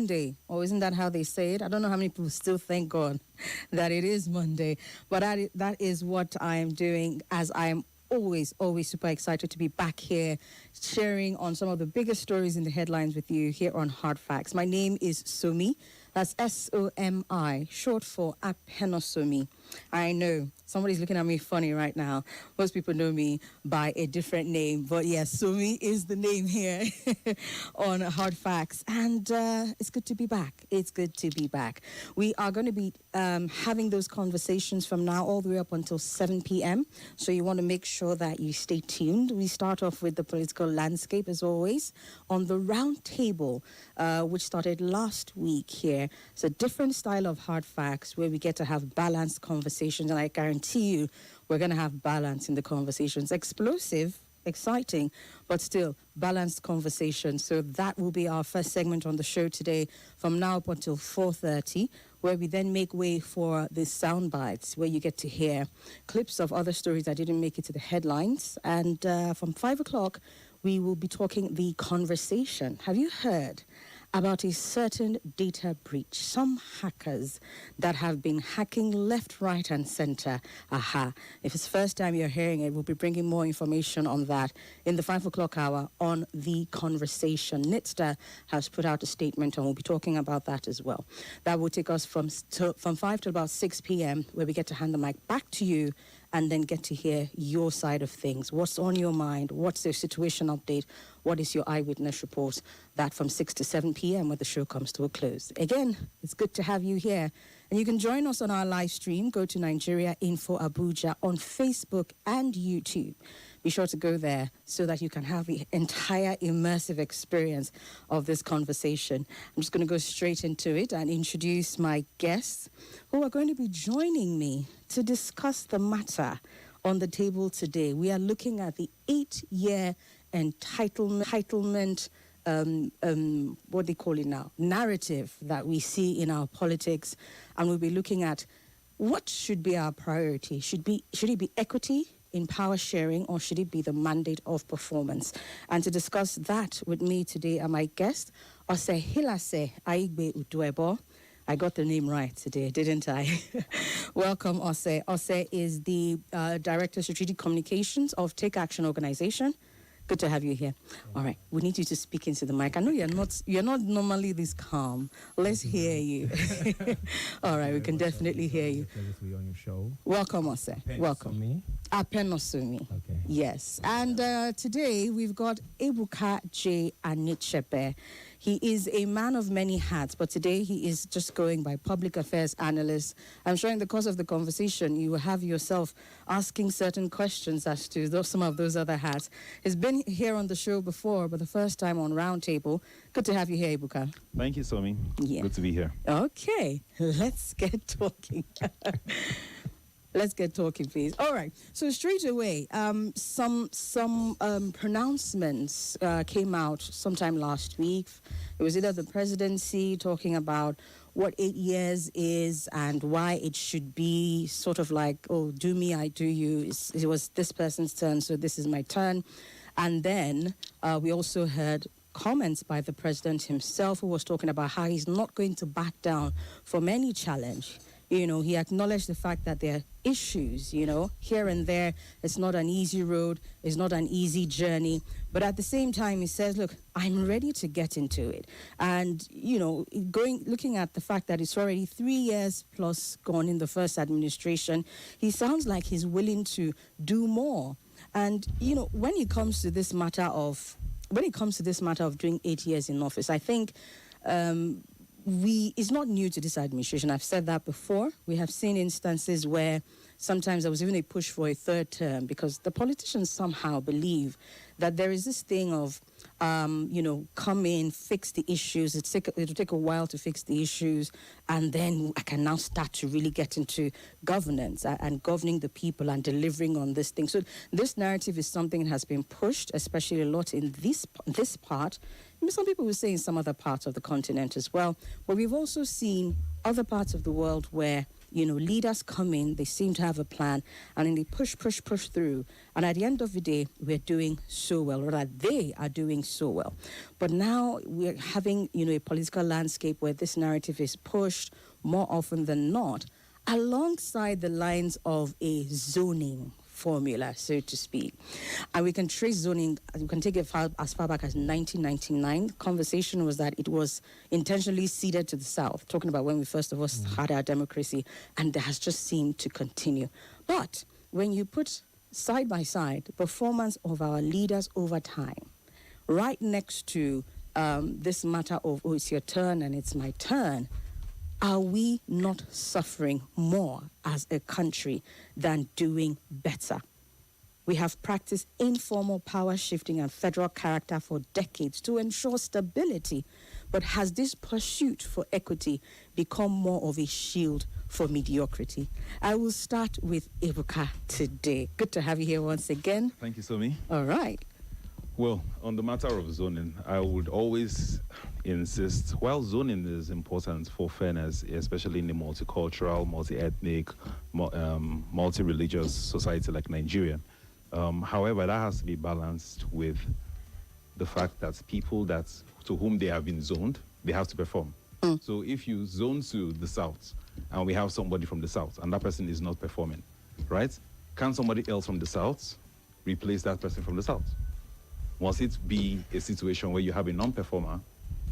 Monday, or isn't that how they say it? I don't know how many people still thank God that it is Monday, but that is what I am doing, as I am always super excited to be back here sharing on some of the biggest stories in the headlines with you here on Hard Facts. My name is Somi. That's Somi, short for Somi. I know somebody's looking at me funny right now. Most people know me by a different name, but yes, Somi is the name here on Hard Facts, and it's good to be back. It's good to be back. We are going to be having those conversations from now all the way up until 7 p.m. So you want to make sure that you stay tuned. We start off with the political landscape, as always, on the Roundtable, which started last week here. It's a different style of Hard Facts where we get to have balanced conversations, and I guarantee you we're going to have balance in the conversations. Explosive, exciting, but still balanced conversation. So that will be our first segment on the show today from now up until 4:30, where we then make way for the sound bites, where you get to hear clips of other stories that didn't make it to the headlines. And from 5 o'clock, we will be talking the conversation. Have you heard about a certain data breach? Some hackers that have been hacking left, right, and center. Aha. If it's the first time you're hearing it, we'll be bringing more information on that in the 5 o'clock hour on the conversation. NITSTA has put out a statement, and we'll be talking about that as well. That will take us from 5 to about 6 p.m., where we get to hand the mic back to you and then get to hear your side of things. What's on your mind? What's the situation update? What is your eyewitness report? That from 6 to 7 p.m. when the show comes to a close. Again, it's good to have you here. And you can join us on our live stream. Go to Nigeria Info Abuja on Facebook and YouTube. Be sure to go there so that you can have the entire immersive experience of this conversation. I'm just going to go straight into it and introduce my guests who are going to be joining me to discuss the matter on the table today. We are looking at the 8-year entitlement, what they call it now, narrative that we see in our politics, and we'll be looking at what should be our priority. Should it be equity in power sharing, or should it be the mandate of performance? And to discuss that with me today are my guests, Ose Hilase Aigbe Uduebo. I got the name right today, didn't I? Welcome, Ose. Ose is the Director of Strategic Communications of Take Action Organization. Good to have you here. All right, we need you to speak into the mic. I know you're not normally this calm. Let's hear you. All right, we can definitely hear you. To be on your show. Welcome, Ose. Welcome. Me. Apenosumi. Okay. Yes. And today we've got Ebuka J. Anichepe. He is a man of many hats, but today he is just going by public affairs analyst. I'm sure in the course of the conversation, you will have yourself asking certain questions as to some of those other hats. He's been here on the show before, but the first time on Roundtable. Good to have you here, Ebuka. Thank you, Somi. Yeah. Good to be here. Okay, let's get talking. Let's get talking, please. All right. So straight away, some pronouncements came out sometime last week. It was either the presidency talking about what 8 years is and why it should be sort of like, oh, do me, I do you. It was this person's turn, so this is my turn. And then we also heard comments by the president himself, who was talking about how he's not going to back down from any challenge. You know, he acknowledged the fact that there are issues, you know, here and there. It's not an easy road. It's not an easy journey. But at the same time, he says, look, I'm ready to get into it. And, you know, looking at the fact that it's already 3 years plus gone in the first administration, he sounds like he's willing to do more. And, you know, when it comes to this matter of doing 8 years in office, I think it's not new to this administration. I've said that before. We have seen instances where sometimes there was even a push for a third term because the politicians somehow believe that there is this thing of, come in, fix the issues. It'll take a while to fix the issues, and then I can now start to really get into governance and governing the people and delivering on this thing. So this narrative is something that has been pushed, especially a lot in this part. Some people will say in some other parts of the continent as well. But we've also seen other parts of the world where, leaders come in, they seem to have a plan, and then they push through. And at the end of the day, we're doing so well, or that they are doing so well. But now we're having, a political landscape where this narrative is pushed more often than not, alongside the lines of a zoning formula, so to speak. And we can trace zoning, we can take it as far back as 1999. The conversation was that it was intentionally ceded to the South, talking about when we first of all had our democracy, and that has just seemed to continue. But when you put side by side the performance of our leaders over time, right next to this matter of, it's your turn and it's my turn, are we not suffering more as a country than doing better? We have practiced informal power shifting and federal character for decades to ensure stability. But has this pursuit for equity become more of a shield for mediocrity? I will start with Ebuka today. Good to have you here once again. Thank you, Somi. All right. Well, on the matter of zoning, I would always insist, while zoning is important for fairness, especially in a multicultural, multi-ethnic, multi-religious society like Nigeria, however, that has to be balanced with the fact that people to whom they have been zoned, they have to perform. So if you zone to the South, and we have somebody from the South, and that person is not performing, right? Can somebody else from the South replace that person from the South? Must it be a situation where you have a non-performer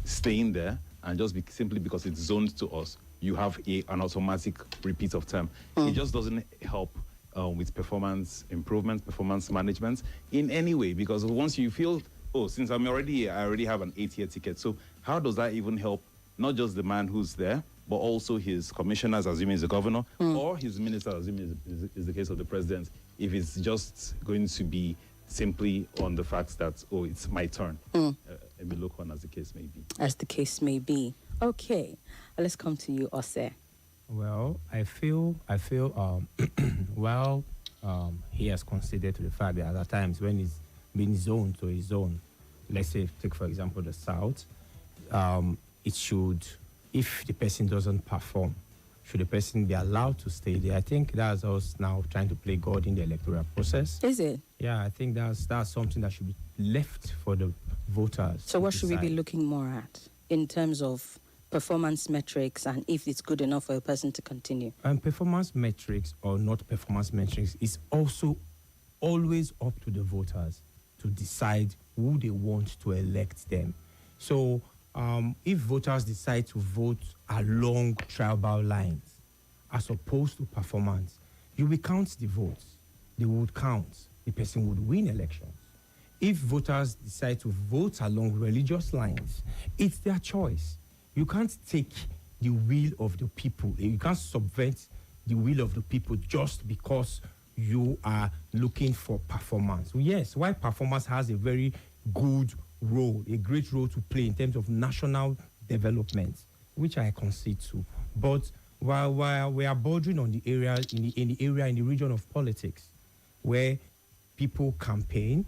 staying there, and just simply because it's zoned to us, you have an automatic repeat of term? It just doesn't help with performance improvement, performance management in any way, because once you feel, since I'm already here, I already have an 8-year ticket. So how does that even help not just the man who's there, but also his commissioners, assuming he's the governor, or his minister, assuming is the case of the president, if it's just going to be simply on the fact that, it's my turn. Emilokwan, as the case may be. As the case may be. Okay. Let's come to you, Ose. Well, I feel he has considered to the fact that at times when he's been zoned to his zone, let's say, take for example the South, it should, if the person doesn't perform, should the person be allowed to stay there? I think that's us now trying to play God in the electoral process. Is it? Yeah, I think that's something that should be left for the voters. So what should we be looking more at in terms of performance metrics and if it's good enough for a person to continue? Performance metrics or not performance metrics is also always up to the voters to decide who they want to elect them. So if voters decide to vote along tribal lines as opposed to performance, you will count the votes. They would count. The person would win elections. If voters decide to vote along religious lines, it's their choice. You can't take the will of the people. You can't subvert the will of the people just because you are looking for performance. Yes, while performance has a very good role, a great role to play in terms of national development, which I concede to. But while we are bordering on the area, in the region of politics, where people campaign,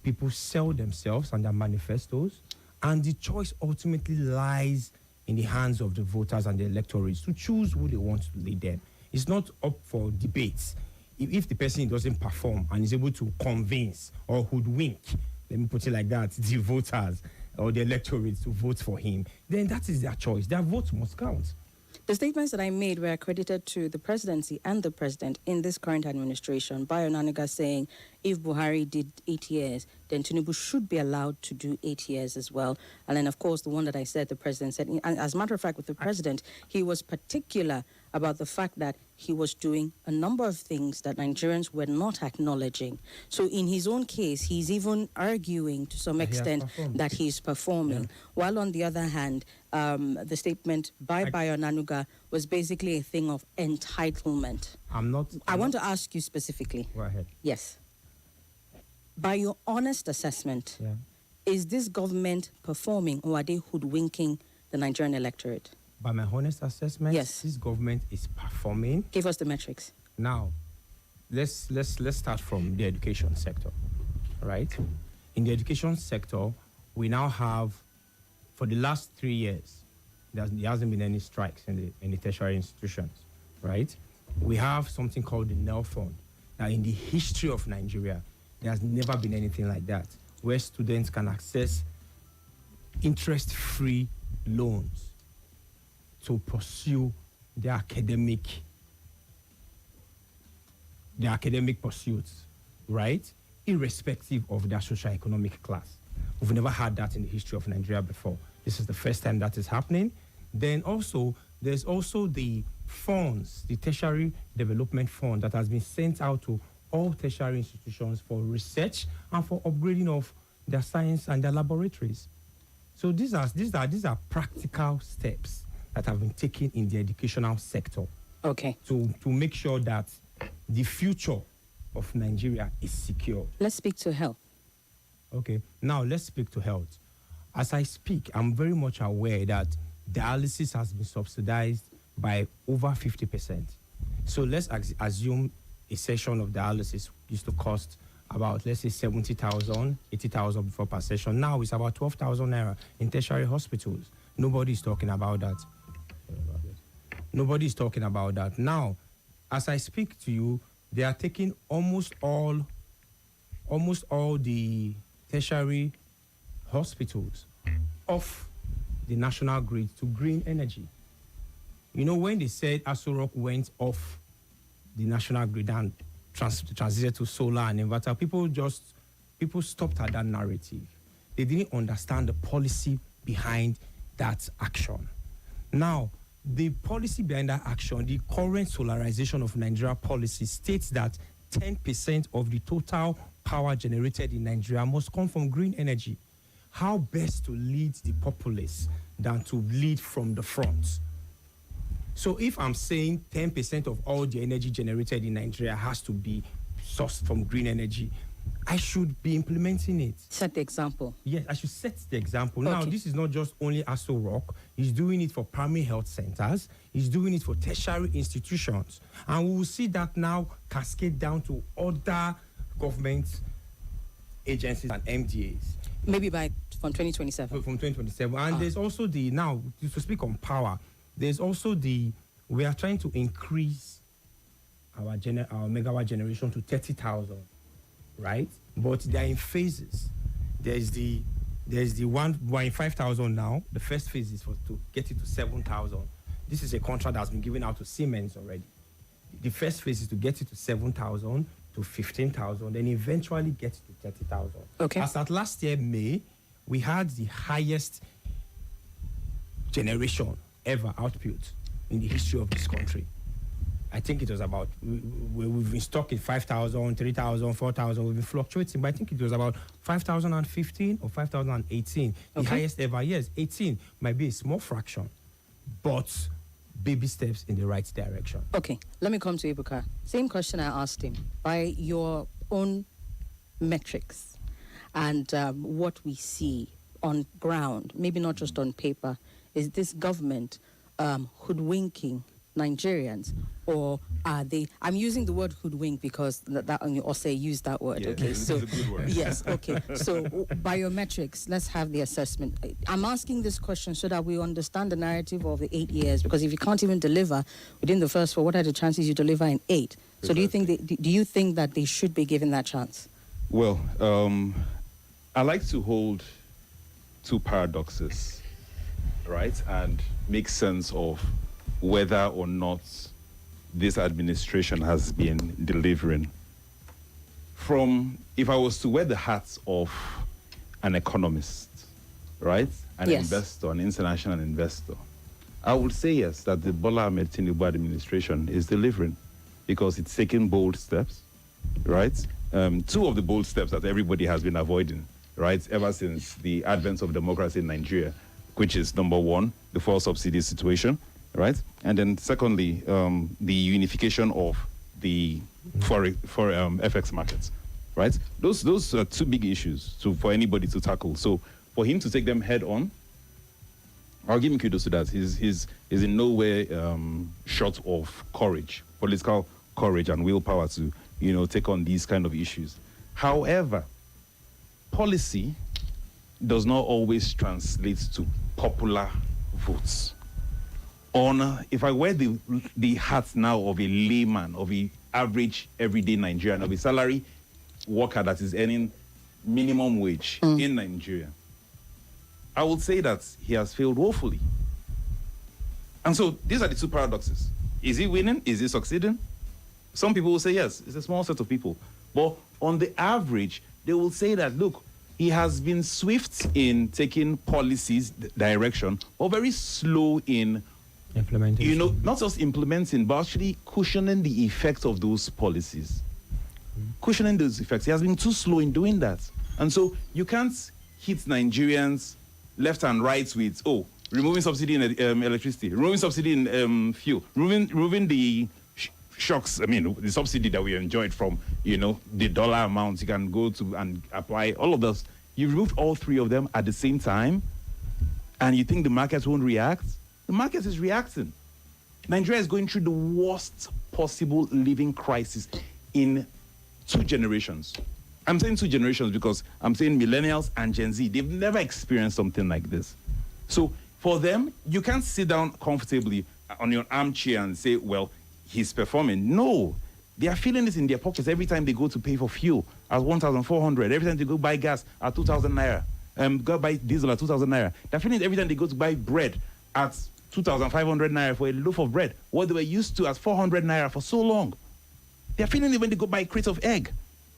people sell themselves and their manifestos, and the choice ultimately lies in the hands of the voters and the electorates to choose who they want to lead them. It's not up for debates. If the person doesn't perform and is able to convince or hoodwink, let me put it like that, the voters or the electorates to vote for him, then that is their choice. Their votes must count. The statements that I made were accredited to the presidency and the president in this current administration. Bayo Nanuga saying if Buhari did 8 years, then Tinubu should be allowed to do 8 years as well. And then, of course, the one that I said, the president said, and as a matter of fact, with the president, he was particular about the fact that he was doing a number of things that Nigerians were not acknowledging. So in his own case, he's even arguing to some extent that he's performing. Yeah. While on the other hand, the statement by Bayo Nanuga was basically a thing of entitlement. I want to ask you specifically. Go ahead. Yes. By your honest assessment, is this government performing or are they hoodwinking the Nigerian electorate? By my honest assessment, yes, this government is performing. Give us the metrics. Now, let's start from the education sector, right? In the education sector, we now have, for the last 3 years, there hasn't been any strikes in the tertiary institutions, right? We have something called the NEL Fund. Now, in the history of Nigeria, there has never been anything like that, where students can access interest-free loans to pursue their academic pursuits, right? Irrespective of their socio-economic class. We've never had that in the history of Nigeria before. This is the first time that is happening. Then also, there's also the funds, the Tertiary Development Fund that has been sent out to all tertiary institutions for research and for upgrading of their science and their laboratories. So these are practical steps that have been taken in the educational sector. Okay. To make sure that the future of Nigeria is secure. Let's speak to health. Okay. Now let's speak to health. As I speak, I'm very much aware that dialysis has been subsidized by over 50%. So let's assume a session of dialysis used to cost about, let's say, 70,000, 80,000 before per session. Now it's about 12,000 naira in tertiary hospitals. Nobody's talking about that. Nobody's talking about that. Now, as I speak to you, they are taking almost all the tertiary hospitals off the national grid to green energy. You know, when they said Aso Rock went off the national grid and transited to solar and inverter, people stopped at that narrative. They didn't understand the policy behind that action. Now, the policy behind that action, the current solarization of Nigeria policy states that 10% of the total power generated in Nigeria must come from green energy. How best to lead the populace than to lead from the front? So if I'm saying 10% of all the energy generated in Nigeria has to be sourced from green energy, I should be implementing it. Set the example. Yes, I should set the example. Okay. Now, this is not just only Aso Rock. He's doing it for primary health centers. He's doing it for tertiary institutions. And we will see that now cascade down to other government agencies and MDAs. Maybe from 2027. From 2027. And there's also now, to speak on power, there's also we are trying to increase our megawatt generation to 30,000, right? But they're in phases. There's the 5,000 now. The first phase is to get it to 7,000. This is a contract that's been given out to Siemens already. The first phase is to get it to 7,000 to 15,000, then eventually get it to 30,000. Okay. As at last year, May, we had the highest generation ever output in the history of this country. I think it was about, we've been stuck in 5,000, 3,000, 4,000. We've been fluctuating, but I think it was about 5,015 or 5,018. The highest ever. Yes, 18 might be a small fraction, but baby steps in the right direction. Okay, let me come to Ibuka. Same question I asked him. By your own metrics and what we see on ground, maybe not just on paper, is this government hoodwinking Nigerians, or are they? I'm using the word hoodwink because that Ose used that word. Yeah, okay, so it's a good word. yes, okay. So biometrics, let's have the assessment. I'm asking this question so that we understand the narrative of the 8 years, because if you can't even deliver within the first 4, what are the chances you deliver in 8? So do you think that they should be given that chance? Well, I like to hold two paradoxes, right, and make sense of whether or not this administration has been delivering. If I was to wear the hat of an economist, right, an investor, an international investor, I would say yes, that the Bola Ahmed Tinubu administration is delivering, because it's taking bold steps, right? Two of the bold steps that everybody has been avoiding, right, ever since the advent of democracy in Nigeria, which is number one, the fuel subsidy situation, right? And then secondly, the unification of the for FX markets, right? Those are two big issues for anybody to tackle. So for him to take them head on, I'll give him kudos to that. He's in no way short of courage, political courage and willpower to, take on these kind of issues. However, policy does not always translate to popular votes. if I wear the hat now of a layman, of a average everyday Nigerian, of a salary worker that is earning minimum wage in Nigeria, I would say that he has failed woefully. And so these are the two paradoxes. Is he winning? Is he succeeding? Some people will say yes, it's a small set of people. But on the average, they will say that, look, he has been swift in taking policies direction, but very slow in implementation. Not just implementing, but actually cushioning the effects of those policies. Cushioning those effects. He has been too slow in doing that. And so you can't hit Nigerians left and right with, removing subsidy in electricity, removing subsidy in fuel, removing the shocks, the subsidy that we enjoyed from, the dollar amounts you can go to and apply, all of those. You removed all three of them at the same time, and you think the markets won't react? The market is reacting. Nigeria is going through the worst possible living crisis in 2 generations. I'm saying 2 generations because I'm saying millennials and Gen Z. They've never experienced something like this. So for them, you can't sit down comfortably on your armchair and say, well, he's performing. No, they are feeling it in their pockets every time they go to pay for fuel at 1,400. Every time they go buy gas at 2,000 naira. Go buy diesel at 2,000 naira. They're feeling it every time they go to buy bread at 2,500 naira for a loaf of bread. What they were used to as 400 naira for so long. They're feeling it when they go buy a crate of egg.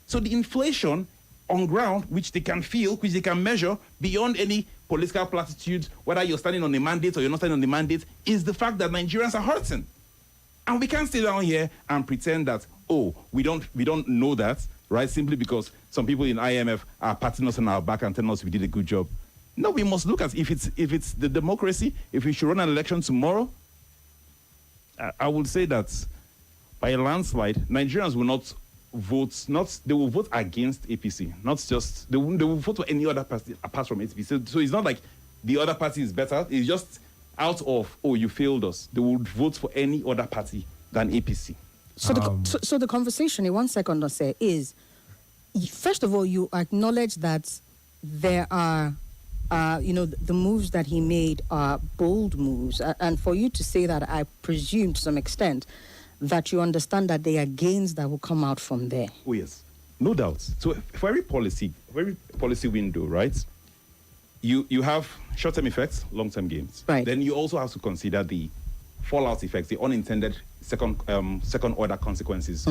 So the inflation on ground, which they can feel, which they can measure beyond any political platitudes, whether you're standing on a mandate or you're not standing on the mandate, is the fact that Nigerians are hurting. And we can't sit down here and pretend that, we don't know that, right? Simply because some people in IMF are patting us on our back and telling us we did a good job. No, we must look at if it's the democracy, if we should run an election tomorrow, I would say that by a landslide, Nigerians will not vote, they will vote against APC, not just, they will vote for any other party apart from APC. So it's not like the other party is better, it's just out of, you failed us. They would vote for any other party than APC. So the conversation in 1 second, Ose, is, first of all, you acknowledge that there are, the moves that he made are bold moves. And for you to say that, I presume to some extent that you understand that there are gains that will come out from there. Oh, yes. No doubt. So for every policy window, right, you have short-term effects, long-term gains. Right. Then you also have to consider the fallout effects, the unintended second-order consequences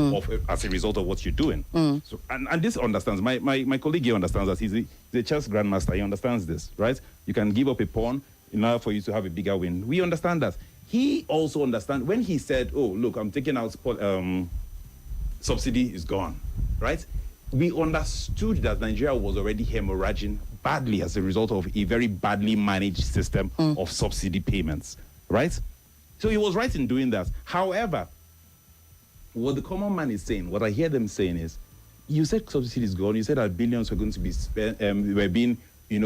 as a result of what you're doing. So, and this understands. My colleague here understands that. He's a chess grandmaster. He understands this, right? You can give up a pawn in order for you to have a bigger win. We understand that. He also understands when he said, look, I'm taking out subsidy is gone, right? We understood that Nigeria was already hemorrhaging badly as a result of a very badly managed system of subsidy payments, right? So he was right in doing that. However, what the common man is saying, what I hear them saying is, you said subsidy is gone, you said that billions were going to be spent, were being,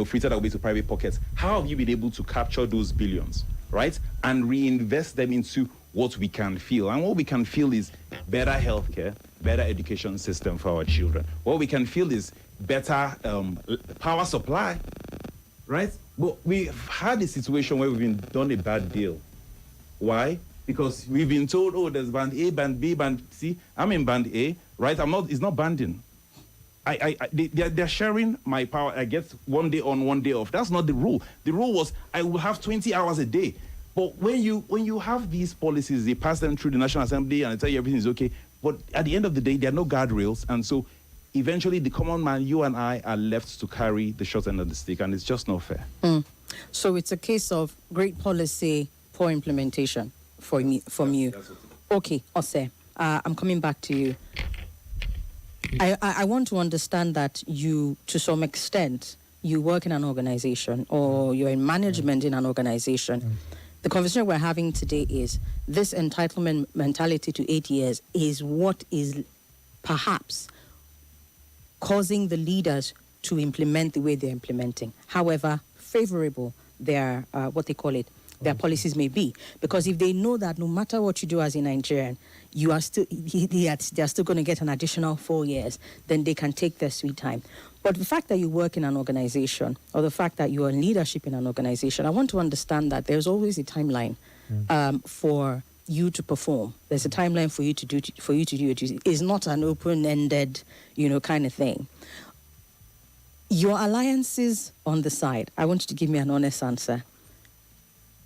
frittered away to private pockets. How have you been able to capture those billions, right? And reinvest them into what we can feel. And what we can feel is better healthcare, better education system for our children. What we can feel is better power supply, right? But we've had a situation where we've been done a bad deal. Why? Because we've been told, there's band A, band B, band C. I'm in band A, right? It's not banding. They're sharing my power. I get 1 day on, 1 day off. That's not the rule. The rule was I will have 20 hours a day. But when you have these policies, they pass them through the National Assembly and they tell you everything is okay. But at the end of the day, there are no guardrails. And so eventually the common man, you and I, are left to carry the short end of the stick. And it's just not fair. So it's a case of great policy, poor implementation from you. Okay, Ose, I'm coming back to you. I want to understand that you, to some extent, you work in an organization or you're in management in an organization. The conversation we're having today is this entitlement mentality to 8 years is what is perhaps causing the leaders to implement the way they're implementing. However favorable their, their policies may be. Because if they know that no matter what you do as a Nigerian, you are still, they're still going to get an additional 4 years, then they can take their sweet time. But the fact that you work in an organization or the fact that you are in leadership in an organization, I want to understand that there's always a timeline. for you to perform. There's a timeline for you to do your duty. It's not an open-ended, kind of thing. Your alliances on the side, I want you to give me an honest answer.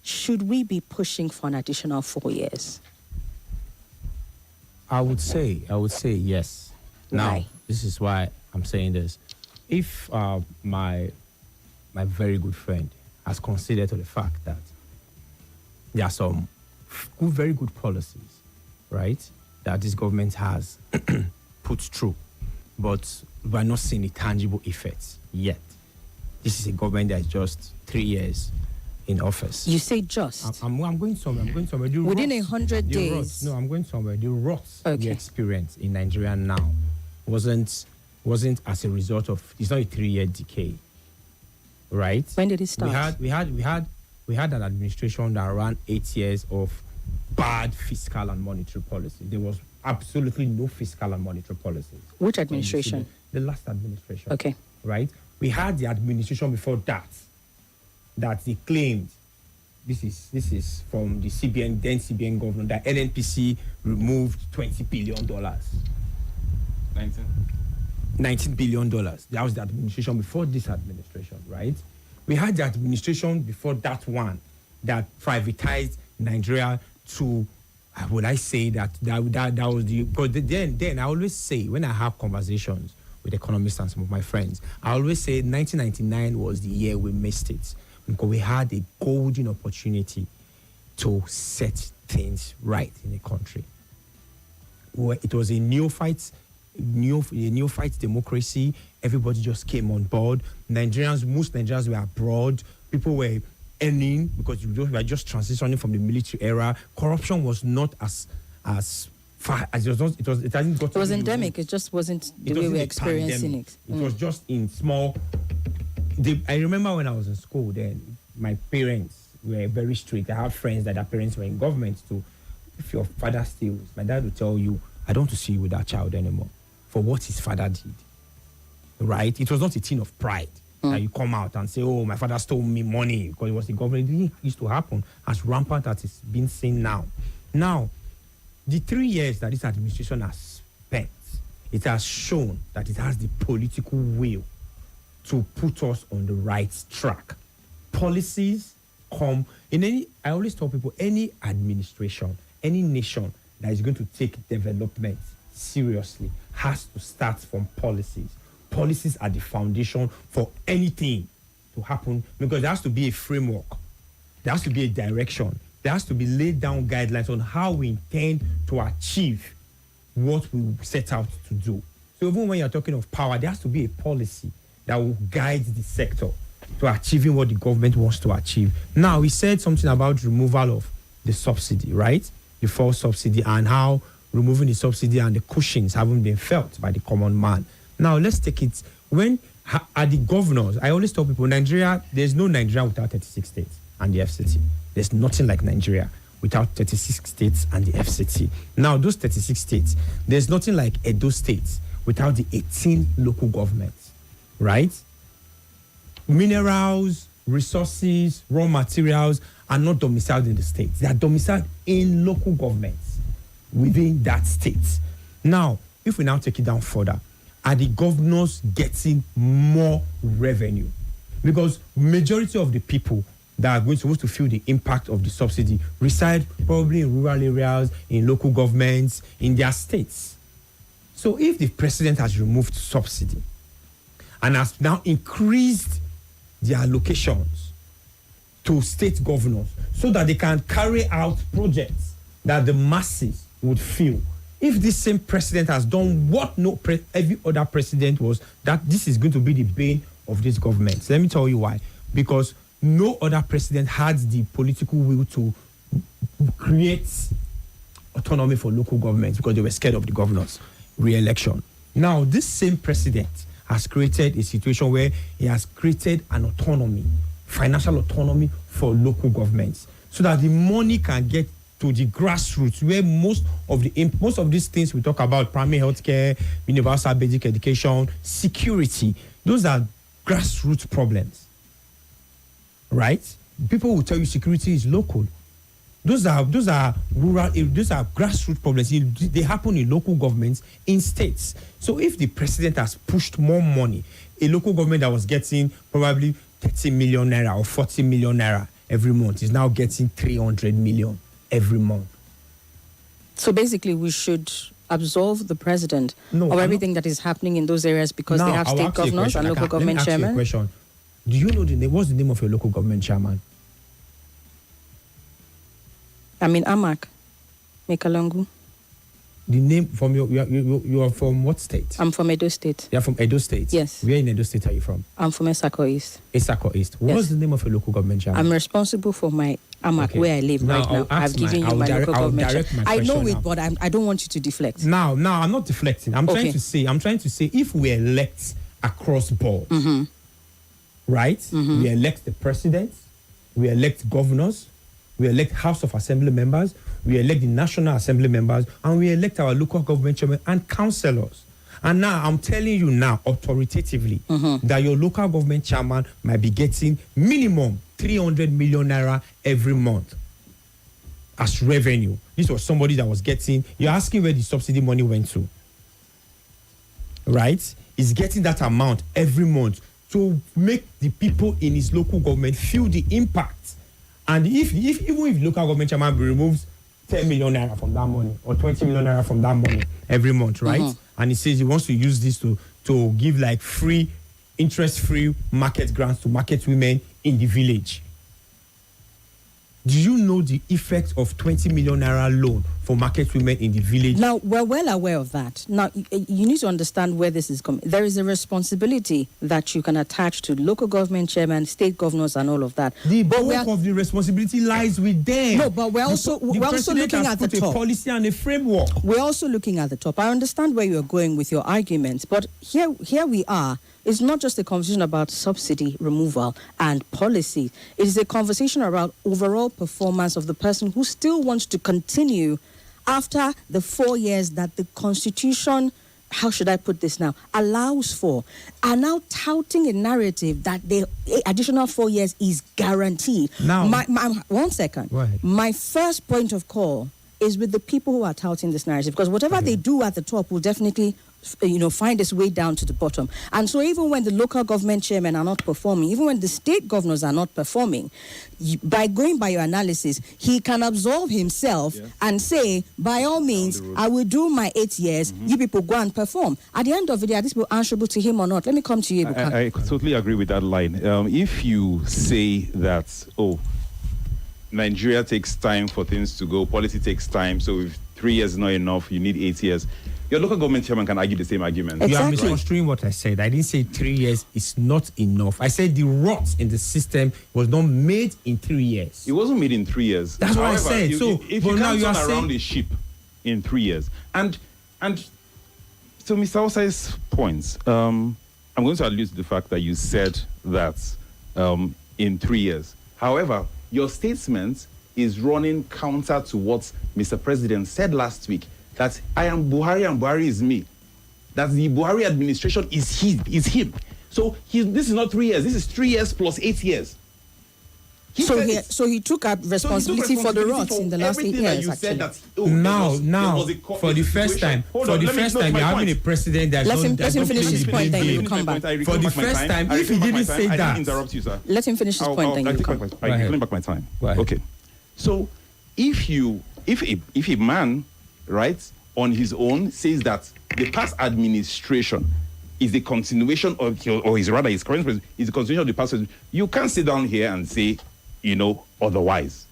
Should we be pushing for an additional 4 years? I would say yes. Now, Why? this is why I'm saying this. If my very good friend has considered to the fact that there are some very good policies, right, that this government has put through, but we're not seeing the tangible effects yet. This is a government that is just 3 years in office. You say just. I'm going somewhere. Within 100 days. I'm going somewhere. The rot we Okay. experience in Nigeria now wasn't as a result of, it's not a 3-year decay, right? When did it start? We had an administration that ran 8 years of bad fiscal and monetary policy. There was absolutely no fiscal and monetary policy. Which administration? The last administration. Okay. Right? We had the administration before that they claimed, this is from the CBN, then CBN government, that NNPC removed $20 billion. 19 billion dollars. That was the administration before this administration, right? We had the administration before that one that privatized Nigeria to, would I say that was the, because then I always say, when I have conversations with economists and some of my friends, I always say 1999 was the year we missed it, because we had a golden opportunity to set things right in the country. It was a neophyte democracy. Everybody just came on board. Most Nigerians were abroad. People were earning because we were just transitioning from the military era. Corruption was not as far as it was. It hasn't got. It was endemic. It just wasn't the way we're experiencing it. It was just in small. I remember when I was in school. Then my parents were very strict. I have friends that their parents were in government too. If your father steals, my dad will tell you, I don't want to see you with that child anymore for what his father did. Right? It was not a thing of pride that you come out and say, oh, my father stole me money because it was the government. It didn't used to happen as rampant as it's been seen now. Now, the 3 years that this administration has spent, it has shown that it has the political will to put us on the right track. Policies come in I always tell people, any administration, any nation that is going to take development seriously has to start from policies. Policies are the foundation for anything to happen, because there has to be a framework. There has to be a direction. There has to be laid down guidelines on how we intend to achieve what we set out to do. So even when you're talking of power, there has to be a policy that will guide the sector to achieving what the government wants to achieve. Now, we said something about removal of the subsidy, right? The fuel subsidy, and how removing the subsidy and the cushions haven't been felt by the common man. Now, let's take it. When are the governors? I always tell people, Nigeria, there's no Nigeria without 36 states and the FCT. There's nothing like Nigeria without 36 states and the FCT. Now, those 36 states, there's nothing like Edo states without the 18 local governments, right? Minerals, resources, raw materials are not domiciled in the states. They are domiciled in local governments within that state. Now, if we now take it down further, are the governors getting more revenue? Because majority of the people that are supposed to feel the impact of the subsidy reside probably in rural areas, in local governments, in their states. So if the president has removed subsidy and has now increased the allocations to state governors so that they can carry out projects that the masses would feel, if this same president has done what every other president was, that this is going to be the bane of this government. Let me tell you why. Because no other president had the political will to create autonomy for local governments because they were scared of the governor's re-election. Now, this same president has created a situation where he has created an autonomy, financial autonomy for local governments, so that the money can get to the grassroots, where most of these things we talk about, primary healthcare, universal basic education, security, those are grassroots problems, right? People will tell you security is local. Those are rural, those are grassroots problems. They happen in local governments, in states. So if the president has pushed more money, a local government that was getting probably 30 million naira or 40 million naira every month is now getting 300 million every month. So basically, we should absolve the president of everything that is happening in those areas because they have state governors and local government chairmen. Question. Do you know the name? What's the name of your local government chairman? I mean, Amak Mekalongu. The name from you are from what state? I'm from Edo State. You're from Edo State? Yes. Where in Edo State are you from? I'm from Esako East. Esako East. What's the name of your local government chairman? I'm responsible for my Amak where I live right now. I've given you my local government chairman. I know it, but I don't want you to deflect. Now, I'm not deflecting. I'm trying to say if we elect across board, right? We elect the president, we elect governors, we elect House of Assembly members, we elect the National Assembly members, and we elect our local government chairman and councillors. And now I'm telling you now, authoritatively, that your local government chairman might be getting minimum 300 million naira every month as revenue. This was somebody that was getting, you're asking where the subsidy money went to, right? He's getting that amount every month to make the people in his local government feel the impact. And even if local government chairman removes 10 million naira from that money or 20 million naira from that money every month, right? And he says he wants to use this to give like free, interest-free market grants to market women in the village. Do you know the effect of 20 million naira loan for market women in the village? Now, we're well aware of that. Now, you need to understand where this is coming. There is a responsibility that you can attach to local government chairman, state governors, and all of that. The bulk of the responsibility lies with them. No, but we're also looking at the top. A policy and a framework. We're also looking at the top. I understand where you're going with your arguments, but here we are. It's not just a conversation about subsidy removal and policy. It is a conversation around overall performance of the person who still wants to continue after the 4 years that the Constitution, how should I put this now, allows for, are now touting a narrative that the additional 4 years is guaranteed. Now, 1 second. Go ahead. My first point of call is with the people who are touting this narrative, because whatever they do at the top will definitely find its way down to the bottom. And so even when the local government chairmen are not performing, even when the state governors are not performing, by going by your analysis, he can absolve himself and say, by all means, I will do my 8 years, you people go and perform. At the end of the day, are these people answerable to him or not? Let me come to you, Ebuka. I totally agree with that line. If you say that, Nigeria takes time for things to go, policy takes time, so if 3 years is not enough, you need 8 years. Your local government chairman can argue the same argument. You are misconstruing what I said. I didn't say 3 years is not enough. I said the rot in the system was not made in 3 years. It wasn't made in 3 years. That's what I said. If you can't turn around a ship in 3 years. And so Mr. Osai's points, I'm going to allude to the fact that you said that in 3 years. However, your statement is running counter to what Mr. President said last week, that I am Buhari and Buhari is me. That the Buhari administration is him. So this is not 3 years. This is 3 years plus 8 years. So he took up responsibility for the rots in the last 8 years. For the first time, you're having a president that's let him finish his point, then you will come back. For the first time, if he didn't say that, I didn't interrupt you, sir. Let him finish his point, then you will come back. I'm claim back my time. Okay. So if a man, right, on his own says that the past administration is the continuation of, or is rather his current president is the continuation of the past, you can't sit down here and say, otherwise.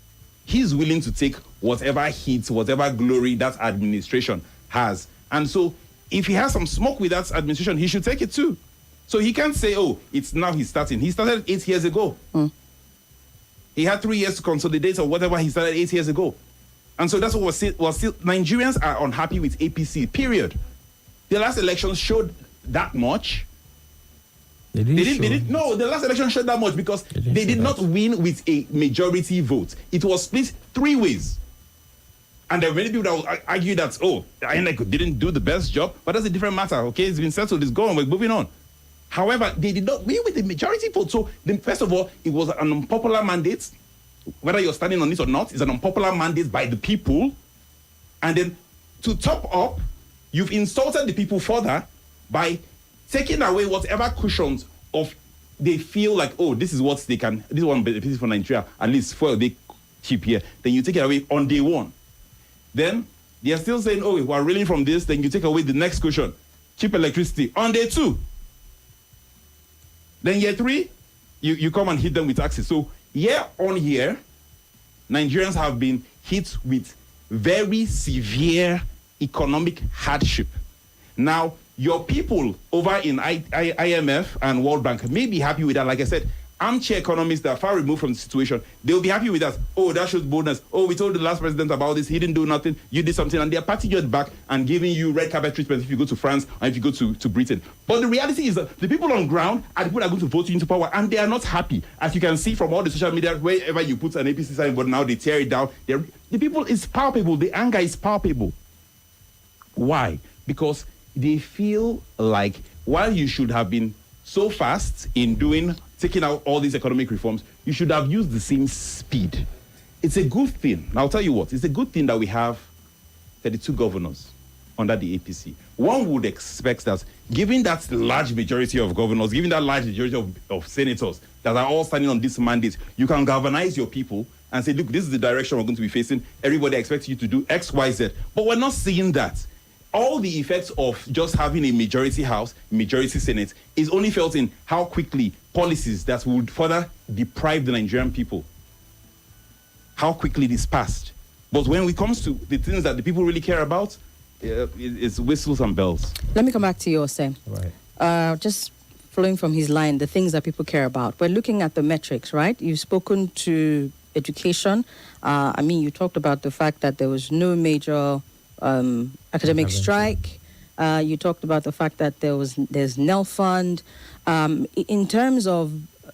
He's willing to take whatever hits, whatever glory that administration has. And so if he has some smoke with that administration, he should take it too. So he can't say, it's now he's starting. He started 8 years ago. He had 3 years to consolidate or whatever he started 8 years ago. And so that's what was still Nigerians are unhappy with APC, period. The last election showed that much. The last election showed that much because they did not win with a majority vote. It was split 3 ways. And there are many people that will argue that, INEC didn't do the best job, but that's a different matter, okay? It's been settled, it's gone, we're moving on. However, they did not win with a majority vote. So, first of all, it was an unpopular mandate. whether you're standing on it or not, is an unpopular mandate by the people. And then to top up, you've insulted the people further by taking away whatever cushions of they feel like, oh, this is what they can, this is one benefit for Nigeria, at least for they cheap here. Then you take it away on day one. Then they are still saying, oh, we're reeling from this. Then you take away the next cushion, cheap electricity on day two. Then year three, you come and hit them with taxes. So year on year, Nigerians have been hit with very severe economic hardship. Now, your people over in IMF and World Bank may be happy with that. Like I said, armchair economists that are far removed from the situation, they'll be happy with that. Oh, that shows boldness. Oh, we told the last president about this. He didn't do nothing. You did something. And they're patting you at the back and giving you red carpet treatment if you go to France or if you go to Britain. But the reality is that the people on ground are the people that are going to vote you into power, and they are not happy. As you can see from all the social media, wherever you put an APC sign, but now they tear it down. The people is palpable. The anger is palpable. Why? Because they feel like while you should have been so fast in taking out all these economic reforms, you should have used the same speed. It's a good thing. Now, I'll tell you what, it's a good thing that we have 32 governors under the APC. One would expect that, given that large majority of governors, given that large majority of senators that are all standing on this mandate, you can galvanize your people and say, look, this is the direction we're going to be facing. Everybody expects you to do X, Y, Z. But we're not seeing that. All the effects of just having a majority House, majority Senate, is only felt in how quickly policies that would further deprive the Nigerian people, how quickly it is passed. But when it comes to the things that the people really care about, it's whistles and bells. Let me come back to you, Sam. Right. Just following from his line, the things that people care about. We're looking at the metrics, right? You've spoken to education. You talked about the fact that there was no major academic strike. You talked about the fact that there's NEL fund. In terms of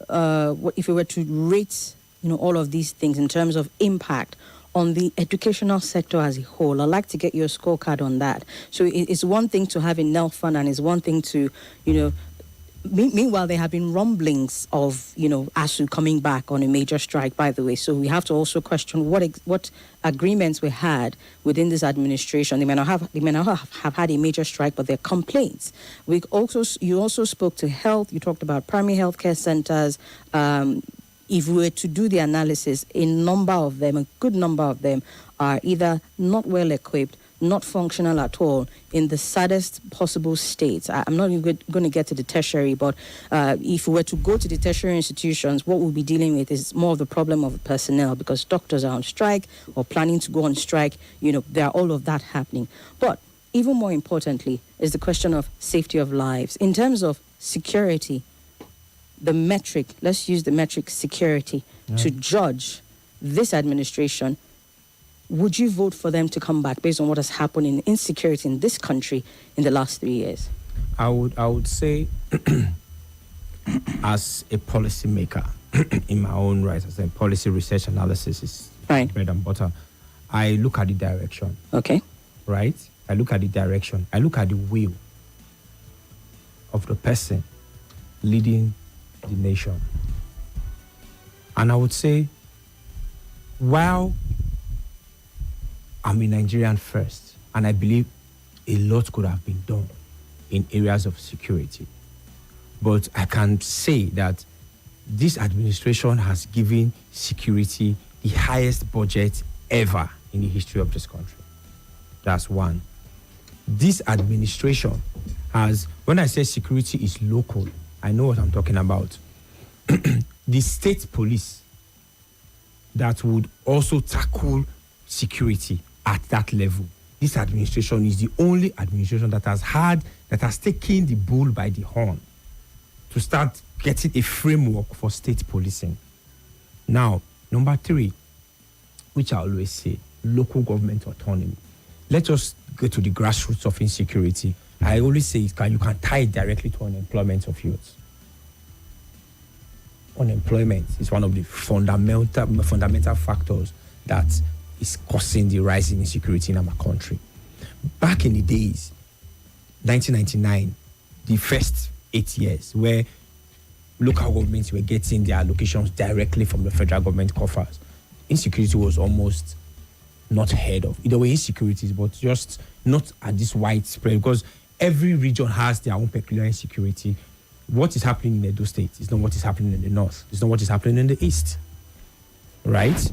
if we were to rate, all of these things in terms of impact on the educational sector as a whole, I'd like to get your scorecard on that. So it's one thing to have a NEL fund, and it's one thing to, meanwhile, there have been rumblings of, ASU coming back on a major strike, by the way. So we have to also question what agreements we had within this administration. They may not have had a major strike, but there are complaints. You also spoke to health. You talked about primary health care centers. If we were to do the analysis, a good number of them are either not well equipped, not functional at all, in the saddest possible states. I'm not even going to get to the tertiary, but if we were to go to the tertiary institutions, what we'll be dealing with is more of the problem of personnel, because doctors are on strike or planning to go on strike. There are all of that happening. But even more importantly is the question of safety of lives. In terms of security, the metric, let's use the metric security to judge this administration. Would you vote for them to come back based on what has happened in insecurity in this country in the last 3 years? I would say, as a policymaker, in my own right, as a policy research analysis is right. Bread and butter, I look at the direction. Okay. Right? I look at the direction. I look at the will of the person leading the nation. And I would say, while I'm a Nigerian first, and I believe a lot could have been done in areas of security, but I can say that this administration has given security the highest budget ever in the history of this country. That's one. This administration has, when I say security is local, I know what I'm talking about. The state police that would also tackle security at that level. This administration is the only administration that has taken the bull by the horn to start getting a framework for state policing. Now, number 3, which I always say, local government autonomy. Let us go to the grassroots of insecurity. I always say you can tie it directly to unemployment of youth. Unemployment is one of the fundamental factors that is causing the rise in insecurity in our country. Back in the days, 1999, the first 8 years, where local governments were getting their allocations directly from the federal government coffers, insecurity was almost not heard of. There were insecurities, but just not at this widespread, because every region has their own peculiar insecurity. What is happening in Edo State is not what is happening in the north. It's not what is happening in the east. Right?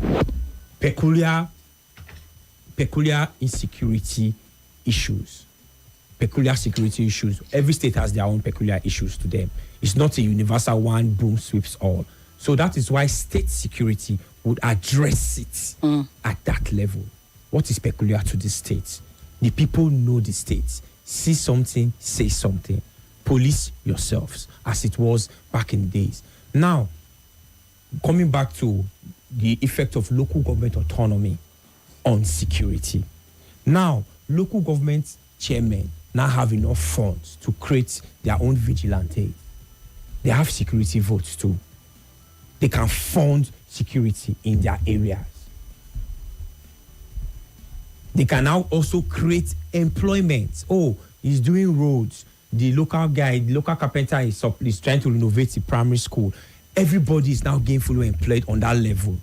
Peculiar insecurity issues. Peculiar security issues. Every state has their own peculiar issues to them. It's not a universal one, boom, sweeps all. So that is why state security would address it at that level. What is peculiar to the state? The people know the state. See something, say something. Police yourselves, as it was back in the days. Now, coming back to the effect of local government autonomy on security. Now, local government chairmen now have enough funds to create their own vigilante. They have security votes too. They can fund security in their areas. They can now also create employment. Oh, he's doing roads. The local guy, the local carpenter is trying to renovate the primary school. Everybody is now gainfully employed on that level.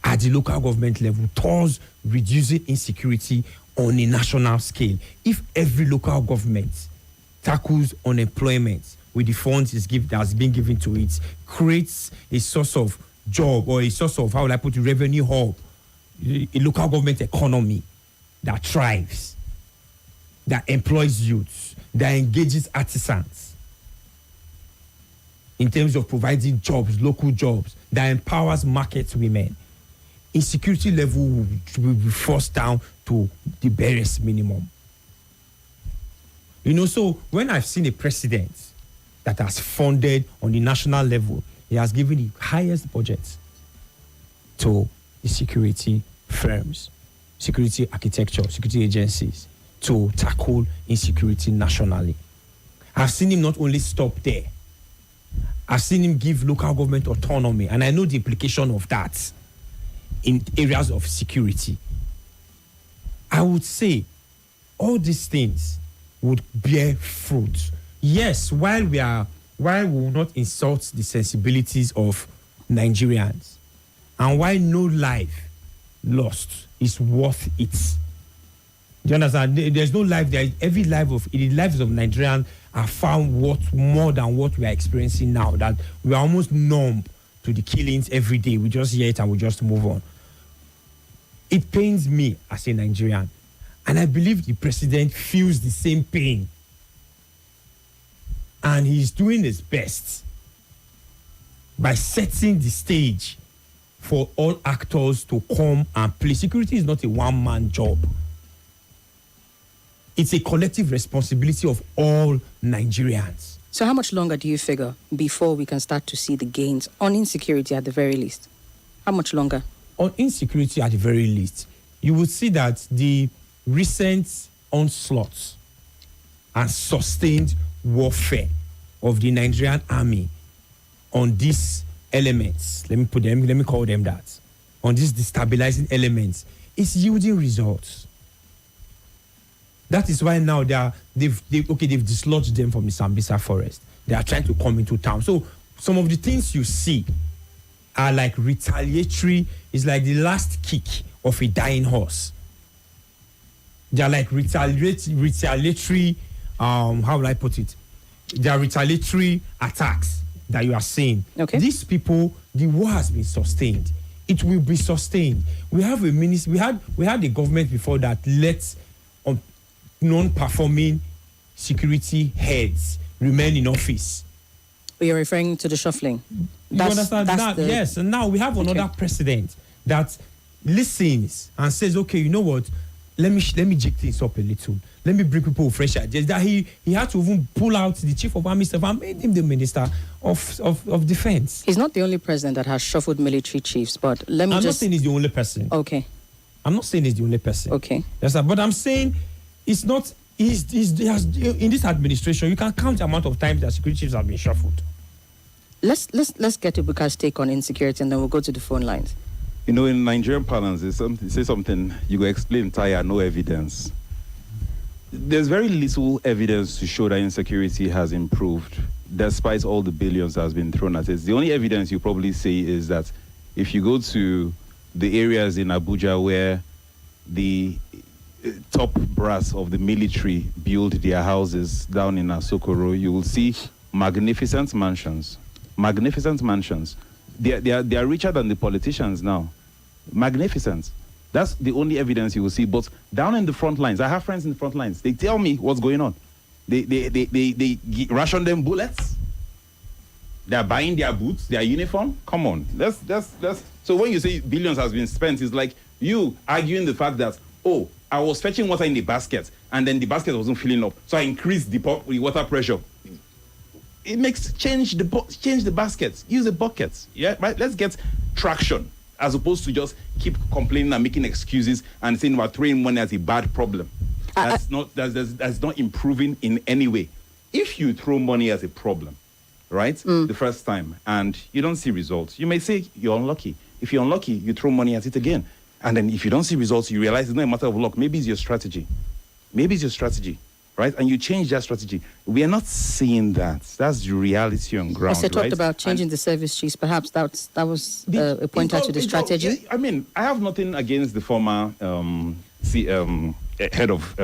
At the local government level, thus reducing insecurity on a national scale. If every local government tackles unemployment with the funds that's been given to it, creates a source of job or a source of, how will I put it, revenue hub, a local government economy that thrives, that employs youths, that engages artisans in terms of providing jobs, local jobs, that empowers market women, insecurity level will be forced down to the barest minimum. You know, so when I've seen a president that has funded on the national level, he has given the highest budget to the security firms, security architecture, security agencies to tackle insecurity nationally. I've seen him not only stop there, I've seen him give local government autonomy, and I know the implication of that in areas of security. I would say all these things would bear fruit. Yes, while we will not insult the sensibilities of Nigerians, and why no life lost is worth it. Do you understand? There's no life there. Every life of the lives of Nigerians are found worth more than what we are experiencing now. That we are almost numb to the killings every day. We just hear it and we just move on. It pains me as a Nigerian, and I believe the president feels the same pain. And he's doing his best by setting the stage for all actors to come and play. Security is not a one-man job. It's a collective responsibility of all Nigerians. So how much longer do you figure before we can start to see the gains on insecurity at the very least? How much longer? On insecurity at the very least, you would see that the recent onslaughts and sustained warfare of the Nigerian army on these elements, let me call them that, on these destabilizing elements, is yielding results. That is why now they've dislodged them from the Sambisa forest. They are trying to come into town. So some of the things you see are like retaliatory. It's like the last kick of a dying horse. They are like retaliatory. How will I put it? They are retaliatory attacks that you are seeing. Okay. These people, the war has been sustained. It will be sustained. We have a minister. We had a government before that let non-performing security heads remain in office. You're referring to the shuffling. You understand that? Yes. And now we have another president that listens and says, okay, you know what? Let me jig things up a little. Let me bring people fresh ideas. That he had to even pull out the chief of army staff and made him the minister of defense. He's not the only president that has shuffled military chiefs, but I'm not saying he's the only person. Okay. I'm not saying he's the only person. Okay. Yes, but I'm saying it's not. In this administration, you can count the amount of times that security chiefs have been shuffled. Let's get to Buka's take on insecurity, and then we'll go to the phone lines. You know, in Nigerian parlance, they say something, you go explain tire, no evidence. There's very little evidence to show that insecurity has improved, despite all the billions that has been thrown at it. The only evidence you probably say is that if you go to the areas in Abuja where the top brass of the military build their houses down in Asokoro, you will see magnificent mansions. Magnificent mansions. They are richer than the politicians now. Magnificent. That's the only evidence you will see. But down in the front lines, I have friends in the front lines. They tell me what's going on. They ration them bullets. They're buying their boots, their uniform. Come on. That's so when you say billions has been spent, it's like you arguing the fact that, oh, I was fetching water in the basket and then the basket wasn't filling up. So I increased the water pressure. It makes change the basket. Use a bucket. Yeah, right? Let's get traction as opposed to just keep complaining and making excuses and saying we're throwing money as a bad problem. That's not improving in any way. If you throw money as a problem, right, the first time, and you don't see results, you may say you're unlucky. If you're unlucky, you throw money at it again. And then if you don't see results, you realize it's not a matter of luck. Maybe it's your strategy. Right? And you change that strategy. We are not seeing that. That's the reality on ground. Yes, I talked about changing the service chiefs. Perhaps that was a pointer to the strategy. I mean, I have nothing against the former head of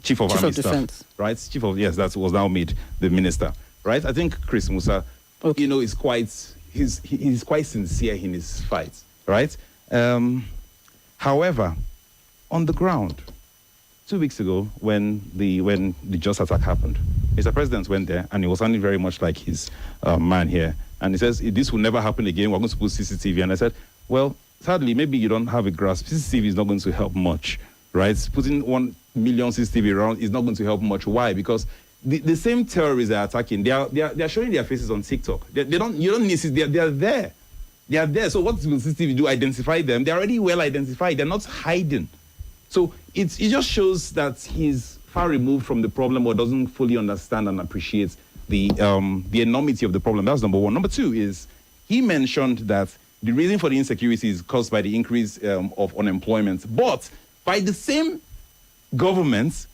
chief of army staff, right? That was now made the minister, right? I think Chris Musa, is he's quite sincere in his fight, right? However, on the ground, 2 weeks ago, when the just attack happened, Mr. President went there and he was sounding very much like his man here. And he says, this will never happen again. We're going to put CCTV. And I said, well, sadly, maybe you don't have a grasp. CCTV is not going to help much, right? Putting 1 million CCTV around is not going to help much. Why? Because the same terrorists are attacking. They are showing their faces on TikTok. You don't need CCTV. They are there. They are there. So what will CCTV do? Identify them. They're already well identified. They're not hiding. So it just shows that he's far removed from the problem or doesn't fully understand and appreciate the enormity of the problem. That's number one. Number two is he mentioned that the reason for the insecurity is caused by the increase of unemployment. But by the same government,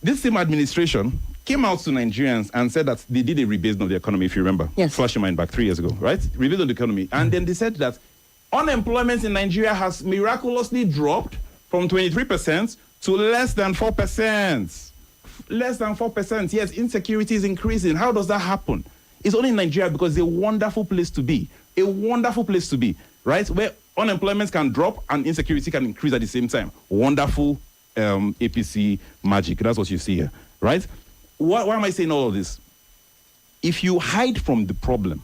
this same administration came out to Nigerians and said that they did a rebasing of the economy, if you remember. Yes. Flash your mind back 3 years ago, right? Rebasing of the economy. And then they said that unemployment in Nigeria has miraculously dropped from 23% to less than 4%. Less than 4%. Yes, insecurity is increasing. How does that happen? It's only in Nigeria because it's a wonderful place to be. A wonderful place to be, right? Where unemployment can drop and insecurity can increase at the same time. Wonderful APC magic. That's what you see here, right? Why am I saying all of this? If you hide from the problem,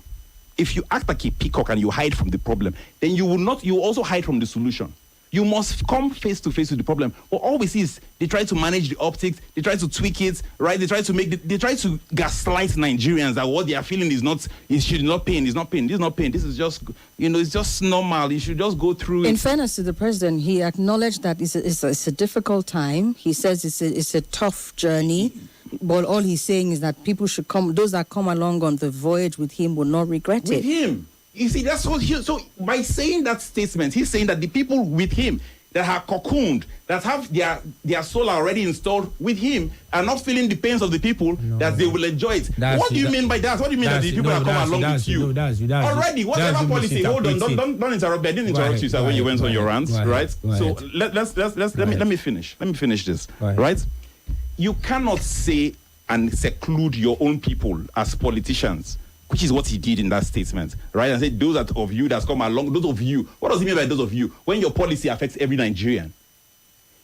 if you act like a peacock and you hide from the problem, then you will also hide from the solution. You must come face to face with the problem. But all we see is they try to manage the optics, they try to tweak it, right? They try to gaslight Nigerians that what they are feeling is not pain. This is not pain. This is just, it's just normal. You should just go through it. In fairness to the president, he acknowledged that it's a difficult time. He says it's a tough journey. But all he's saying is that people should those that come along on the voyage with him will not regret it. With him. You see, that's what so by saying that statement, he's saying that the people with him that are cocooned, that have their soul already installed with him, are not feeling the pains of the people, that they will enjoy it. What do you mean by that? What do you mean that the people that come along with you? Already, whatever policy, hold on, don't interrupt me. I didn't interrupt you, sir, when you went on your rant, right? So let me finish. Let me finish this, right? You cannot say and seclude your own people as politicians, which is what he did in that statement, right? And say, those of you that's come along, those of you. What does he mean by those of you? When your policy affects every Nigerian.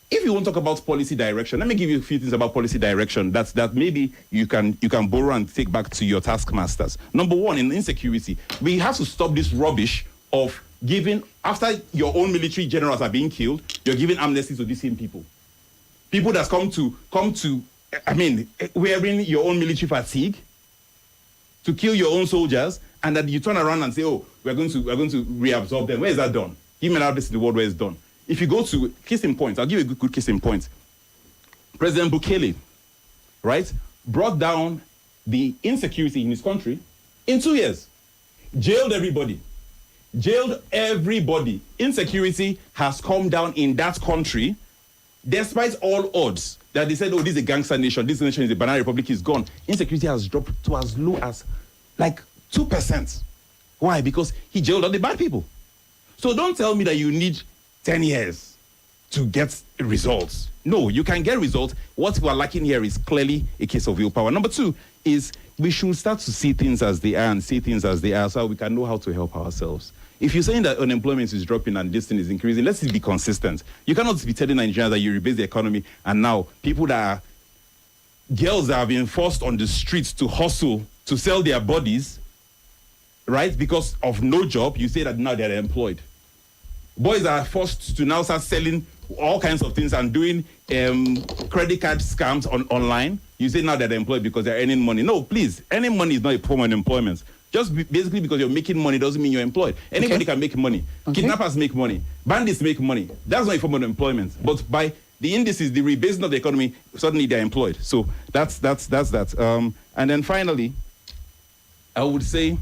If you want to talk about policy direction, let me give you a few things about policy direction that maybe you can borrow and take back to your taskmasters. Number one, in insecurity, we have to stop this rubbish of giving, after your own military generals are being killed, you're giving amnesty to these same people. People that's come to, wearing your own military fatigue, to kill your own soldiers, and that you turn around and say, oh, we're going to reabsorb them. Where is that done? Give me another place in the world where it's done. If you go to case in point, I'll give you a good case in point. President Bukele, right, brought down the insecurity in his country in 2 years. Jailed everybody. Insecurity has come down in that country, despite all odds. That they said, oh, this is a gangster nation, this nation is a banana republic, is gone. Insecurity has dropped to as low as like 2%. Why? Because he jailed all the bad people. So don't tell me that you need 10 years to get results. No, you can get results. What we're lacking here is clearly a case of willpower. Number two is we should start to see things as they are and see things as they are so we can know how to help ourselves. If you're saying that unemployment is dropping and this thing is increasing, let's be consistent. You cannot be telling Nigerians that you rebase the economy and now people that are girls that have been forced on the streets to hustle to sell their bodies, right, because of no job, you say that now they're employed. Boys are forced to now start selling all kinds of things and doing credit card scams online. You say now they're employed because they're earning money. No, please, earning money is not a form of employment. Just basically because you're making money doesn't mean you're employed. Anybody can make money. Kidnappers make money. Bandits make money. That's not a form of employment. But by the indices, the rebasing of the economy, suddenly they're employed. So that's that. And then finally, I would say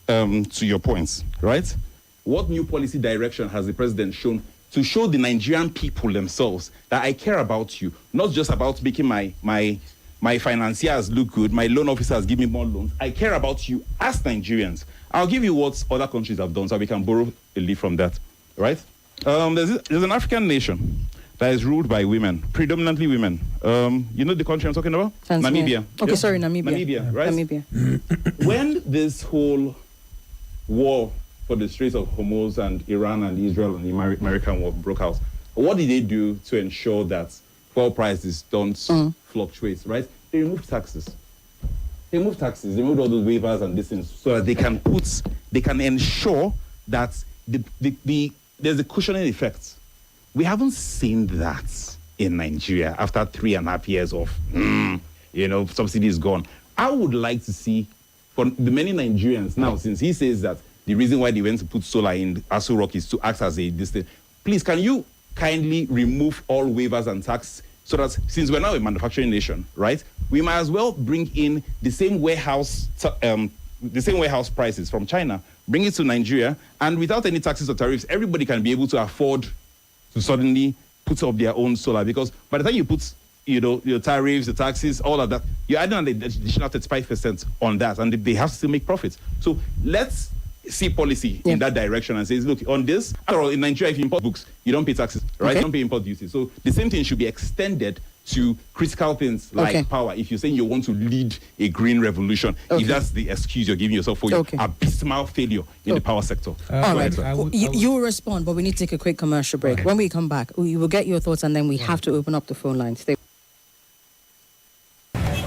to your points, right? What new policy direction has the president shown to show the Nigerian people themselves that I care about you, not just about making my financiers look good, my loan officers give me more loans. I care about you as Nigerians. I'll give you what other countries have done so we can borrow a leaf from that, right? There's an African nation that is ruled by women, predominantly women. You know the country I'm talking about? Tanzania. Namibia. Okay, Yeah? sorry, Namibia. Namibia, right? Namibia. When this whole war for the Straits of Hormuz and Iran and Israel and the American war broke out, what did they do to ensure that oil prices don't fluctuate, right? They removed taxes. They removed all those waivers and these things so that they can ensure that there's a cushioning effect. We haven't seen that in Nigeria after 3.5 years of, subsidies gone. I would like to see, for the many Nigerians now, since he says that the reason why they went to put solar in Aso Rock is to act as a distance. Please, can you kindly remove all waivers and tax so that since we're now a manufacturing nation, right, we might as well bring in the same warehouse prices from China, bring it to Nigeria, and without any taxes or tariffs, everybody can be able to afford to suddenly put up their own solar, because by the time you put your tariffs, the taxes, all of that, you're adding an additional 35% on that, and they have to still make profits. So let's see policy in that direction and says, look, on this, after all, in Nigeria, if you import books, you don't pay taxes, right? You don't pay import duties. So the same thing should be extended to critical things like power. If you're saying you want to lead a green revolution, if that's the excuse you're giving yourself for your abysmal failure in the power sector. All right. You will respond, but we need to take a quick commercial break. When we come back, we will get your thoughts, and then we have to open up the phone lines. Stay.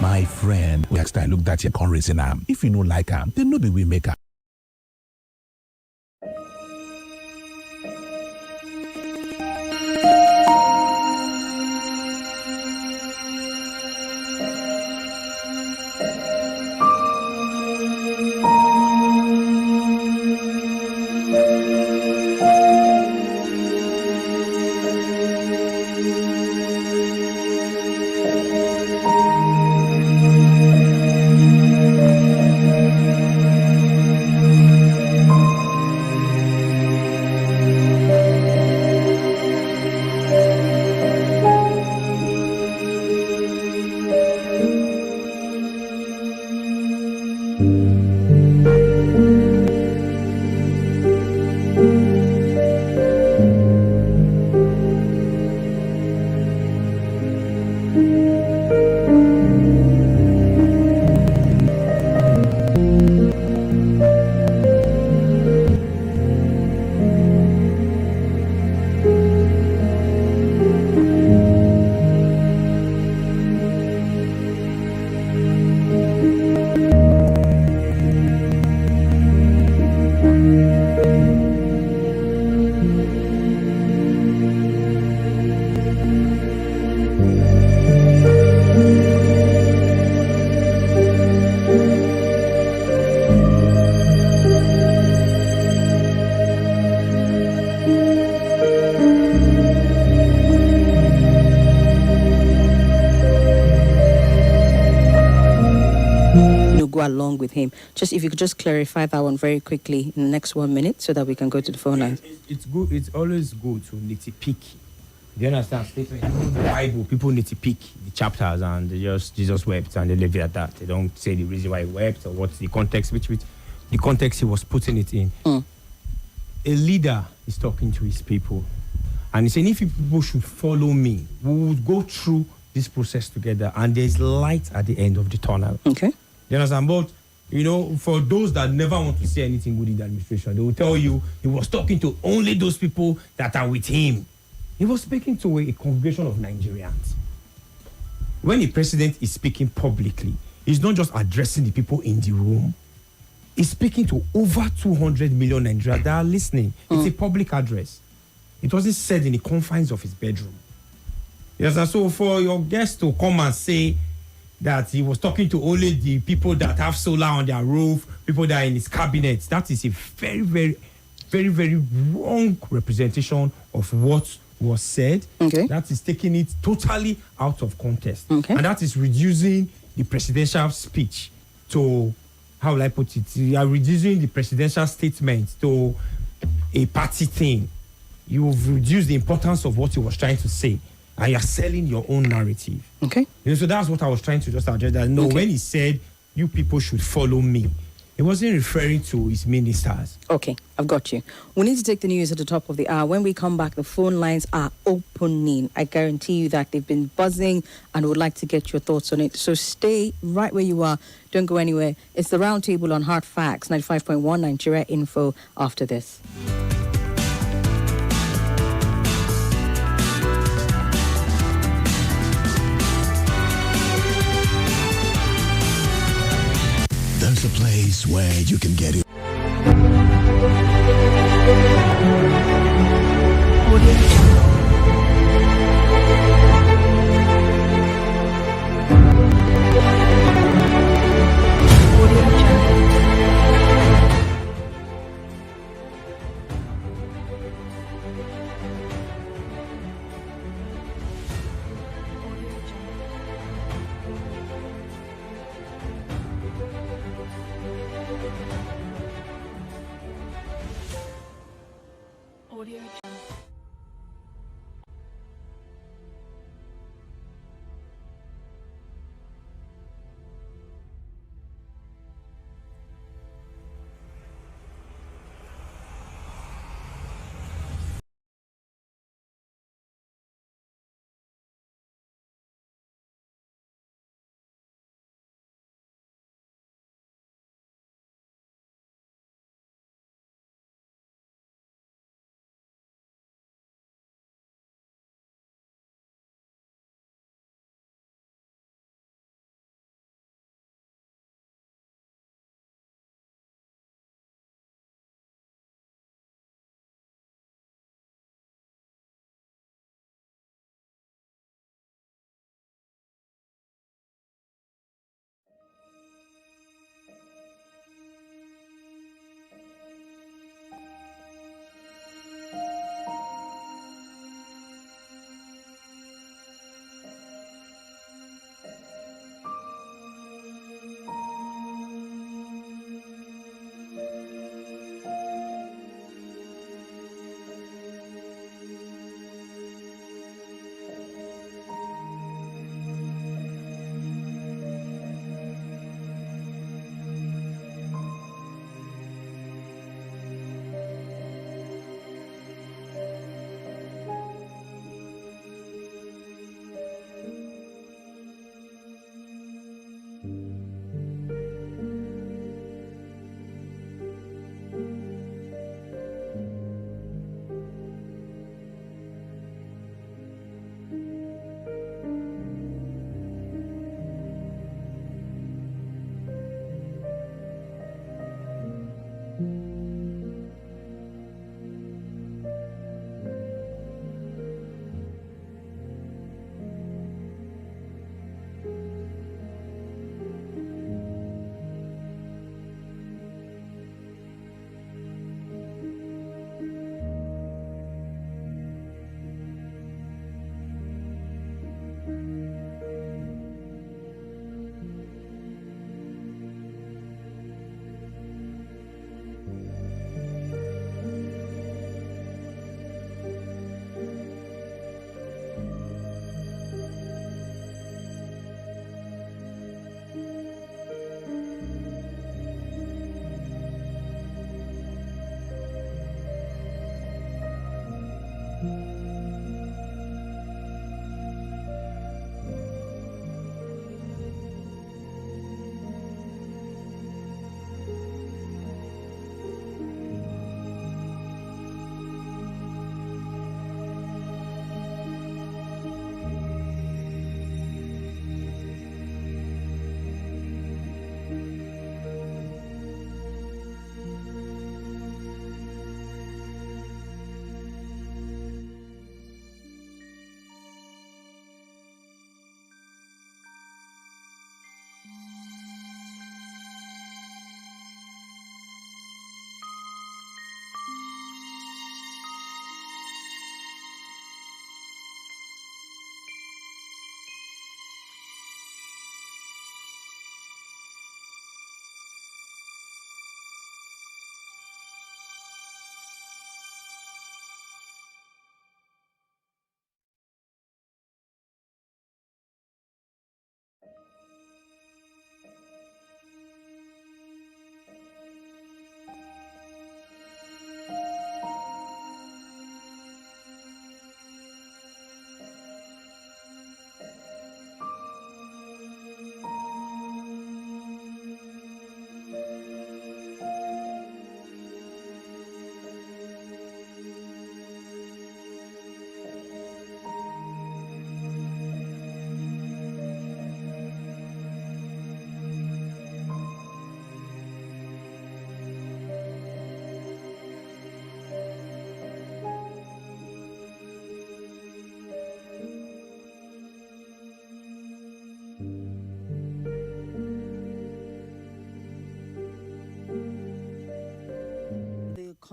My friend, next time look that your con racing arm. If you don't like arm, then no be we make am. Along with him. Just if you could just clarify that one very quickly in the next 1 minute so that we can go to the phone lines. It's good. It's always good to nitpick. Do you understand? In the Bible, people nitpick the chapters and they just Jesus wept and they leave it at that. They don't say the reason why he wept or what's the context, which the context he was putting it in. a leader is talking to his people, and he's saying, if you people should follow me, we would go through this process together, and there's light at the end of the tunnel. Okay. You understand? But, for those that never want to say anything good in the administration, they will tell you he was talking to only those people that are with him. He was speaking to a congregation of Nigerians. When the president is speaking publicly, he's not just addressing the people in the room. He's speaking to over 200 million Nigerians that are listening. It's a public address. It wasn't said in the confines of his bedroom. Yes, and so for your guest to come and say that he was talking to only the people that have solar on their roof, people that are in his cabinet, that is a very, very, very, very wrong representation of what was said. Okay. That is taking it totally out of context. Okay. And that is reducing the presidential speech to, how will I put it? You are reducing the presidential statement to a party thing. You've reduced the importance of what he was trying to say, and you're selling your own narrative. Okay. So that's what I was trying to just address. That when he said, you people should follow me, he wasn't referring to his ministers. Okay, I've got you. We need to take the news at the top of the hour. When we come back, the phone lines are opening. I guarantee you that they've been buzzing, and would like to get your thoughts on it. So stay right where you are. Don't go anywhere. It's the Roundtable on Hard Facts, 95.1 Nigeria Info after this. There's a place where you can get it.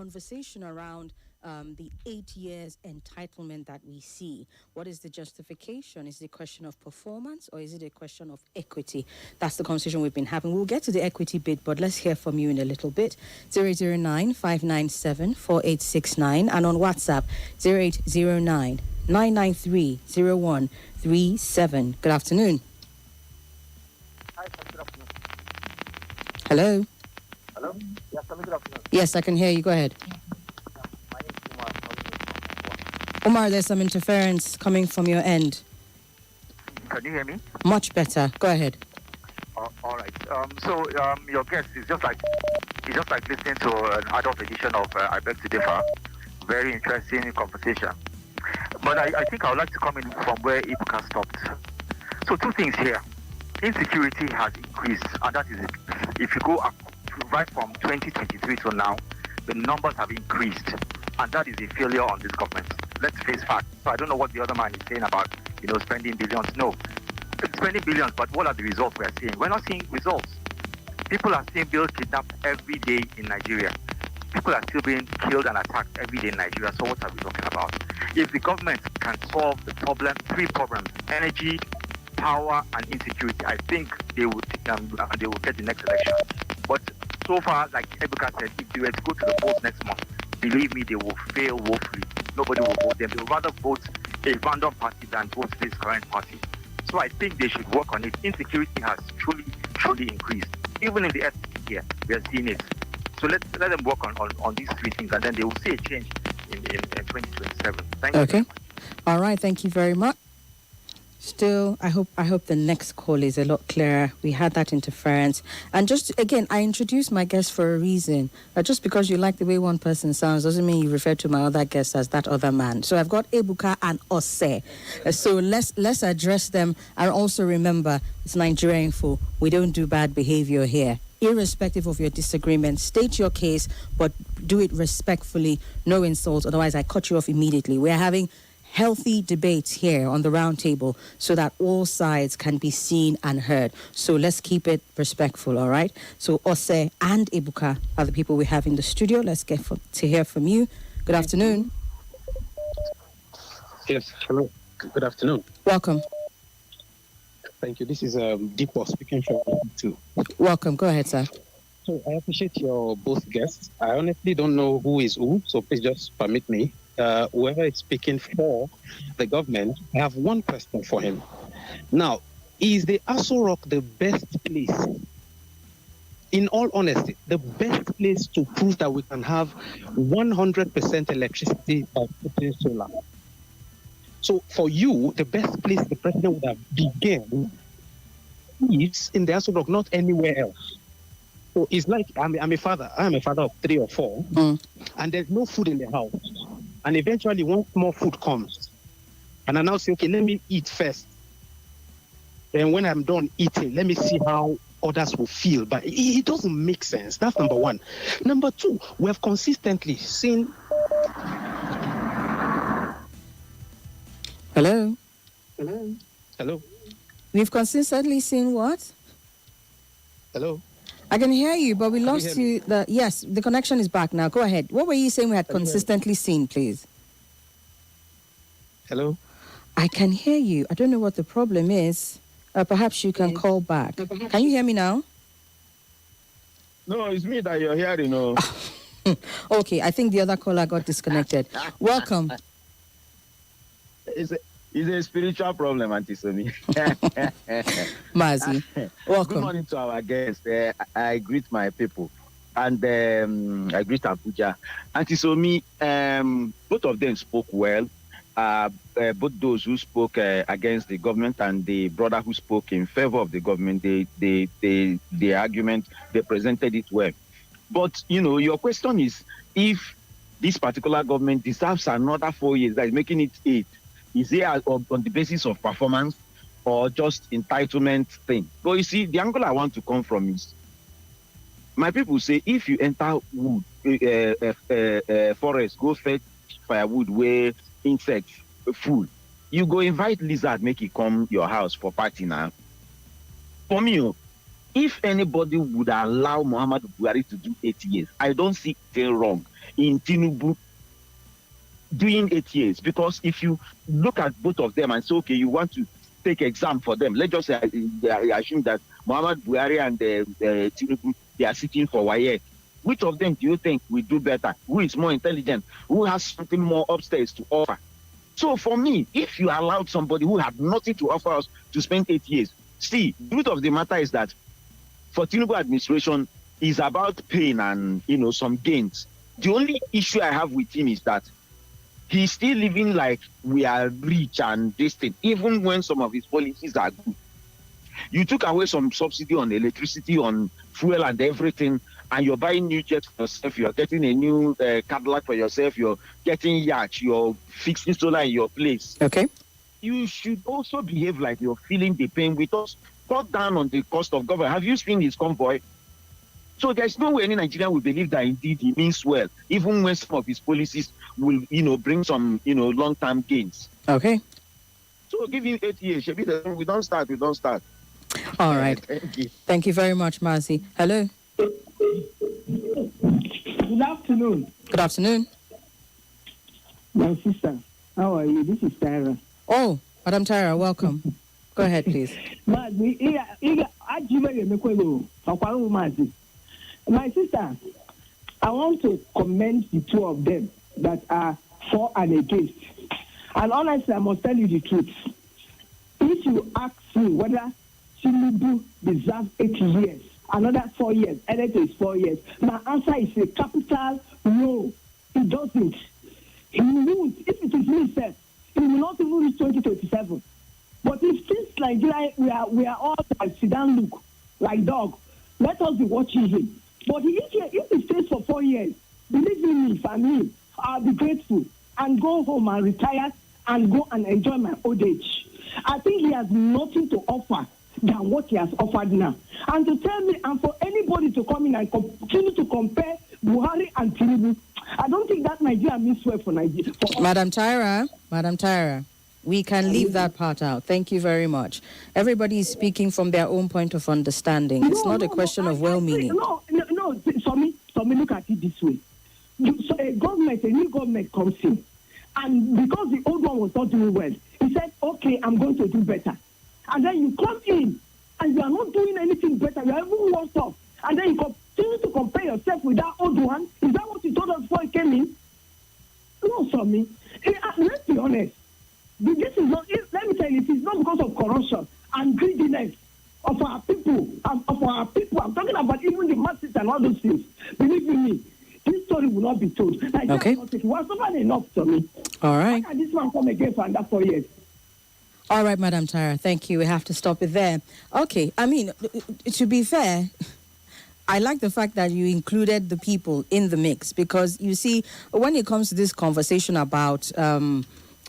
conversation around the 8 years entitlement that we see. What is the justification? Is it a question of performance or is it a question of equity? That's the conversation we've been having. We'll get to the equity bit, but let's hear from you in a little bit. 009-597-4869 and on WhatsApp 0809-993-0137. Good afternoon. Hi, sir. Good afternoon. Hello? Hello? Yes, sir. Good afternoon. Yes, I can hear you. Go ahead. My name is Umar. Omar, there's some interference coming from your end. Can you hear me? Much better. Go ahead. All right. Your guest is just like listening to an adult edition of I Beg to Differ. Very interesting conversation. But I think I would like to come in from where Ibuka stopped. So two things here. Insecurity has increased, and that is it. If you go up, right from 2023 to now, the numbers have increased, and that is a failure on this government. Let's face facts. So I don't know what the other man is saying about, spending billions. No, spending billions, but what are the results we are seeing? We're not seeing results. People are still being kidnapped every day in Nigeria. People are still being killed and attacked every day in Nigeria. So what are we talking about? If the government can solve the problem, three problems: energy, power, and insecurity, I think they would get the next election. But so far, like Ebuka said, if they were to go to the polls next month, believe me, they will fail woefully. Nobody will vote them. They will rather vote a random party than vote this current party. So I think they should work on it. Insecurity has truly increased. Even in the FCC here, we are seeing it. So let them work on these three things, and then they will see a change in 2027. Thank you. Okay. All right. Thank you very much. Still, I hope the next call is a lot clearer. We had that interference. And just, again, I introduced my guest for a reason. Just because you like the way one person sounds doesn't mean you refer to my other guest as that other man. So I've got Ebuka and Ose. So let's address them. And also remember, it's Nigeria Info. We don't do bad behavior here. Irrespective of your disagreement, state your case, but do it respectfully. No insults. Otherwise, I cut you off immediately. We're having healthy debates here on the round table so that all sides can be seen and heard. So let's keep it respectful, all right? So Ose and Ebuka are the people we have in the studio. Let's get to hear from you. Good afternoon. Yes, hello. Good afternoon. Welcome. Thank you. This is Deepo speaking from too. Welcome. Go ahead, sir. So I appreciate your both guests. I honestly don't know who is who, so please just permit me. Whoever is speaking for the government, I have one question for him. Now, is the Aso Rock the best place? In all honesty, the best place to prove that we can have 100% electricity by putting solar. So for you, the best place the president would have begun is in the Aso Rock, not anywhere else. So it's like I'm a father. I'm a father of 3 or 4, and there's no food in the house. And eventually, once more food comes, and I now say, okay, let me eat first. Then when I'm done eating, let me see how others will feel. But it doesn't make sense. That's number one. Number two, we have consistently seen... Hello? Hello? We've consistently seen what? Hello? I can hear you, but we lost you you. Yes, the connection is back now. Go ahead. What were you saying we had consistently seen, please? Hello? I can hear you. I don't know what the problem is. Perhaps you can call back. Can you hear me now? No, it's me that you're hearing. No. Okay, I think the other caller got disconnected. Welcome. It's a spiritual problem, Auntie Somi. Mazi, welcome. Good morning to our guests. I greet my people, and I greet Abuja. Auntie Somi, both of them spoke well. Both those who spoke against the government and the brother who spoke in favor of the government, the argument, they presented it well. But, your question is, if this particular government deserves another 4 years, that is making it 8, is it on the basis of performance or just entitlement thing? But you see, the angle I want to come from is, my people say, if you enter wood, forest, go fetch firewood where insects full, you go invite lizard, make it come your house for party now. For me, if anybody would allow Muhammad Buhari to do 8 years, I don't see anything wrong in Tinubu doing 8 years. Because if you look at both of them and say, okay, you want to take exam for them, let's just say, I assume that Muhammad Buhari and Tinubu, they are sitting for YA. Which of them do you think will do better? Who is more intelligent? Who has something more upstairs to offer? So for me, if you allowed somebody who had nothing to offer us to spend 8 years, see, the truth of the matter is that for Tinubu administration is about pain and, some gains. The only issue I have with him is that he's still living like we are rich and distant, even when some of his policies are good. You took away some subsidy on electricity, on fuel and everything, and you're buying new jets for yourself, you're getting a new Cadillac for yourself, you're getting yacht, you're fixing solar in your place. Okay. You should also behave like you're feeling the pain with us. Cut down on the cost of government. Have you seen his convoy? So there's no way any Nigerian will believe that indeed he means well, even when some of his policies will, bring some, long-term gains. Okay. So give him 8 years. We don't start. All right. Thank you. Thank you very much, Mazi. Hello. Good afternoon. Good afternoon. My sister, how are you? This is Tyra. Oh, Madam Tyra, welcome. Go ahead, please. My sister, I want to commend the two of them that are for and against. And honestly, I must tell you the truth. If you ask me whether Tinubu deserves 8 years, another 4 years, anything is 4 years, my answer is a capital no. He doesn't. He won't. If it is me, sir, he will not even reach 2027. But if since Nigeria, we are all like Sudan look, like dog, let us be watching him. But if he stays for 4 years, believe me, for me, I'll be grateful and go home and retire and go and enjoy my old age. I think he has nothing to offer than what he has offered now. And to tell me, and for anybody to come in and continue to compare Buhari and Tinubu, I don't think that Nigeria means well for Nigeria. Madam Tyra, we can leave that part out. Thank you very much. Everybody is speaking from their own point of understanding. It's not a question of well-meaning. No. Somi, look at it this way. So a new government comes in, and because the old one was not doing well, he said, okay, I'm going to do better. And then you come in, and you are not doing anything better. You are even worse off. And then you continue to compare yourself with that old one. Is that what you told us before you came in? No, Somi. Let's be honest. This is not, let me tell you, it is not because of corruption and greediness of our people. I'm talking about even the masses and all those things. Believe me, this story will not be told. Like, okay. Was not enough to me. All right. Why can this man come again for another 4 years? All right, Madam Tyra, thank you. We have to stop it there. Okay, I mean, to be fair, I like the fact that you included the people in the mix because, you see, when it comes to this conversation about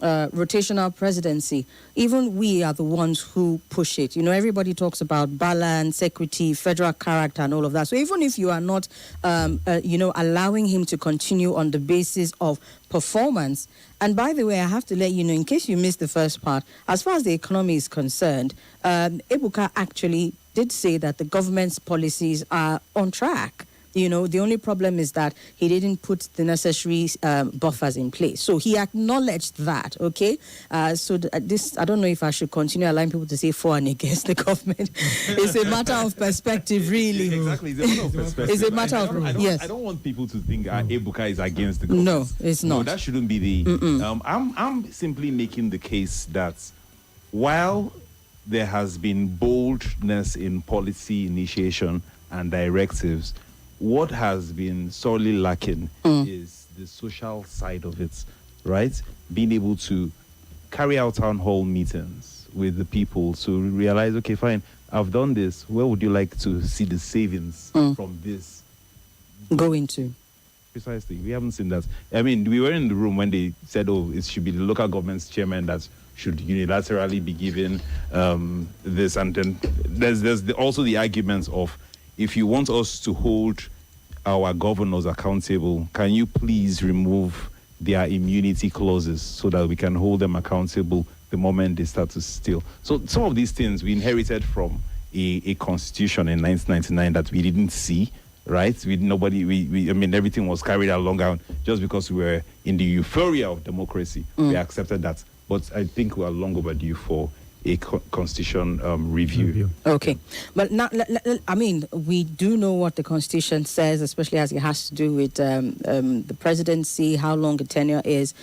rotational presidency, even we are the ones who push it. Everybody talks about balance, equity, federal character, and all of that. So even if you are not, allowing him to continue on the basis of performance, and by the way, I have to let you know, in case you missed the first part, as far as the economy is concerned, Ebuka actually did say that the government's policies are on track. The only problem is that he didn't put the necessary buffers in place. So he acknowledged that, okay? This, I don't know if I should continue allowing people to say for and against the government. It's a matter of perspective, really. Exactly, it's a matter of perspective. It's a matter of, yes. I don't want people to think Ebuka is against the government. No, it's not. No, that shouldn't be the... I'm simply making the case that while there has been boldness in policy initiation and directives, what has been sorely lacking is the social side of it, right? Being able to carry out town hall meetings with the people to realize, okay, fine, I've done this. Where would you like to see the savings from this go into? Precisely. We haven't seen that. I mean, we were in the room when they said, oh, it should be the local government's chairman that should unilaterally be given this. And then there's also the arguments of, if you want us to hold our governors accountable, can you please remove their immunity clauses so that we can hold them accountable the moment they start to steal? So some of these things we inherited from a constitution in 1999 that we didn't see, right? I mean, everything was carried along, and just because we were in the euphoria of democracy, we accepted that. But I think we are long overdue for a constitution review. Okay, but now, I mean, we do know what the Constitution says, especially as it has to do with the presidency, how long a tenure is.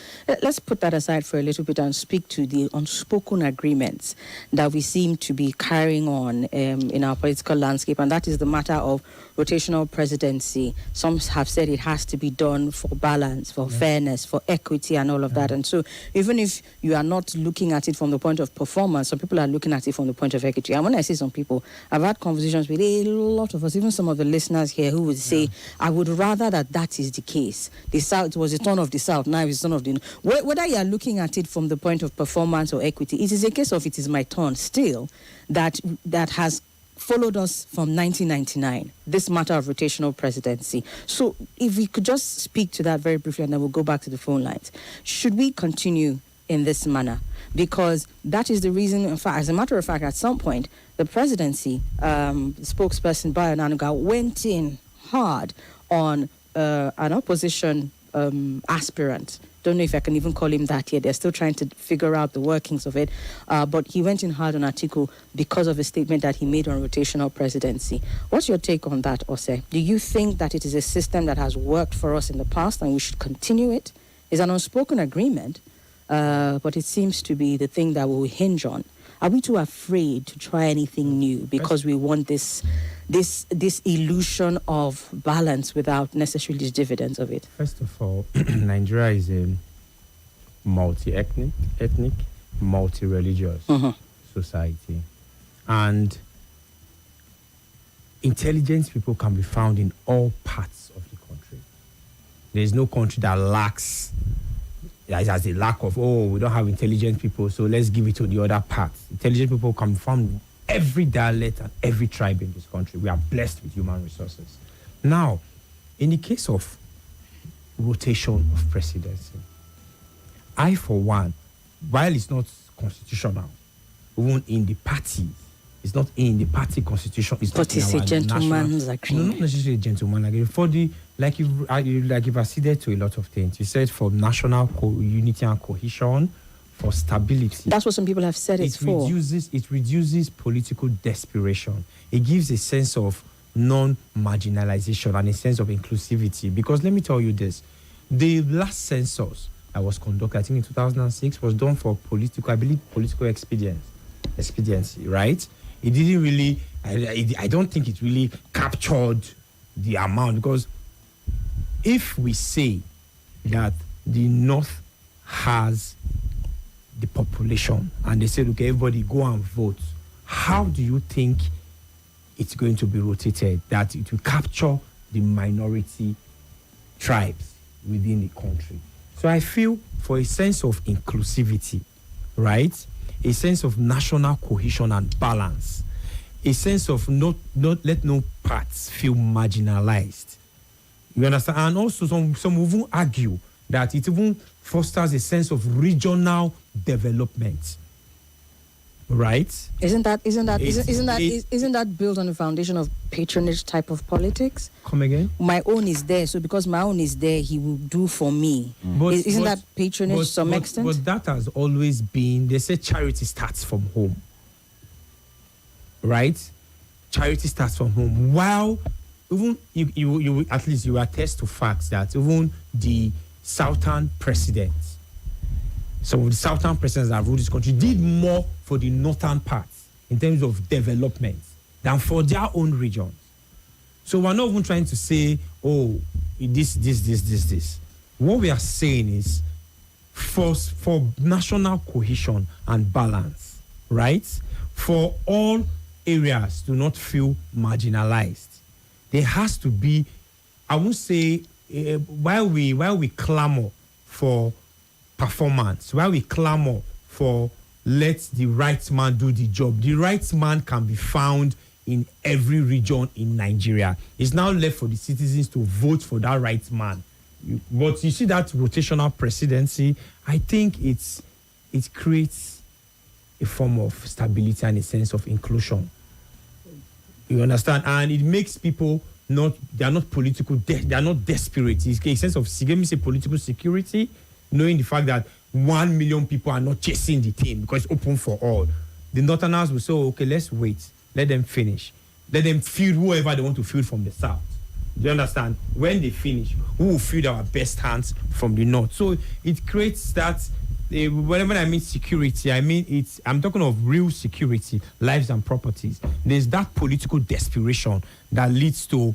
Let's put that aside for a little bit and speak to the unspoken agreements that we seem to be carrying on in our political landscape, and that is the matter of rotational presidency. Some have said it has to be done for balance, for fairness, for equity, and all of that. And so, even if you are not looking at it from the point of performance, some people are looking at it from the point of equity. And when I say some people, I've had conversations with a lot of us, even some of the listeners here, who would say, I would rather that is the case. The South was the turn of the South, now it's the turn of the... Whether you are looking at it from the point of performance or equity, it is a case of it is my turn still that has followed us from 1999, this matter of rotational presidency. So if we could just speak to that very briefly, and then we'll go back to the phone lines. Should we continue in this manner? Because that is the reason, in fact, as a matter of fact, at some point, the presidency, spokesperson Bayo Nanuga went in hard on an opposition aspirant. Don't know if I can even call him that yet. They're still trying to figure out the workings of it. But he went in hard on Atiku because of a statement that he made on rotational presidency. What's your take on that, Ose? Do you think that it is a system that has worked for us in the past and we should continue it? It's an unspoken agreement, but it seems to be the thing that we'll hinge on. Are we too afraid to try anything new because we want this illusion of balance without necessarily the dividends of it? First of all, Nigeria is a multi-ethnic, multi-religious society. And intelligent people can be found in all parts of the country. There is no country that lacks... It has a lack of, we don't have intelligent people, so let's give it to the other parts. Intelligent people can be found in every dialect and every tribe in this country. We are blessed with human resources. Now, in the case of rotation of presidency, I, for one, while it's not constitutional, even in the party, it's not in the party constitution. It's but not it's a gentleman's agreement. No, not necessarily a gentleman's agreement. For the like you've acceded to a lot of things. You said for national unity and cohesion, for stability. That's what some people have said it's for. It reduces political desperation. It gives a sense of non-marginalization and a sense of inclusivity. Because let me tell you this: the last census that was conducted, I think in 2006, was done for political expediency, right? It didn't really, I don't think it really captured the amount, because if we say that the North has the population and they say, okay, everybody go and vote, how do you think it's going to be rotated, that it will capture the minority tribes within the country? So I feel for a sense of inclusivity, right? A sense of national cohesion and balance, a sense of not let no parts feel marginalized. You understand? And also some even argue that it even fosters a sense of regional development. Right? Isn't that built on the foundation of patronage type of politics? Come again? My own is there, so because my own is there, he will do for me. Isn't that patronage to some extent? But that has always been, they say charity starts from home. Right? Charity starts from home. While even you at least you attest to facts that even the Southern presidents, some of the Southern presidents that ruled this country did more for the northern parts in terms of development than for their own regions. So we're not even trying to say, this. What we are saying is for national cohesion and balance, right? For all areas to not feel marginalized, there has to be, I won't say, while we clamor for performance, while we clamor for let the right man do the job, the right man can be found in every region in Nigeria. It's now left for the citizens to vote for that right man. But you see that rotational presidency, I think it creates a form of stability and a sense of inclusion. You understand? And it makes people they are not political, they are not desperate. It's a sense of, let me say, political security, knowing the fact that 1 million people are not chasing the thing because it's open for all. The Northerners will say, okay, let's wait. Let them finish. Let them field whoever they want to field from the South. Do you understand? When they finish, who will field our best hands from the North? So it creates that, whenever I mean security, I'm talking of real security, lives and properties. There's that political desperation that leads to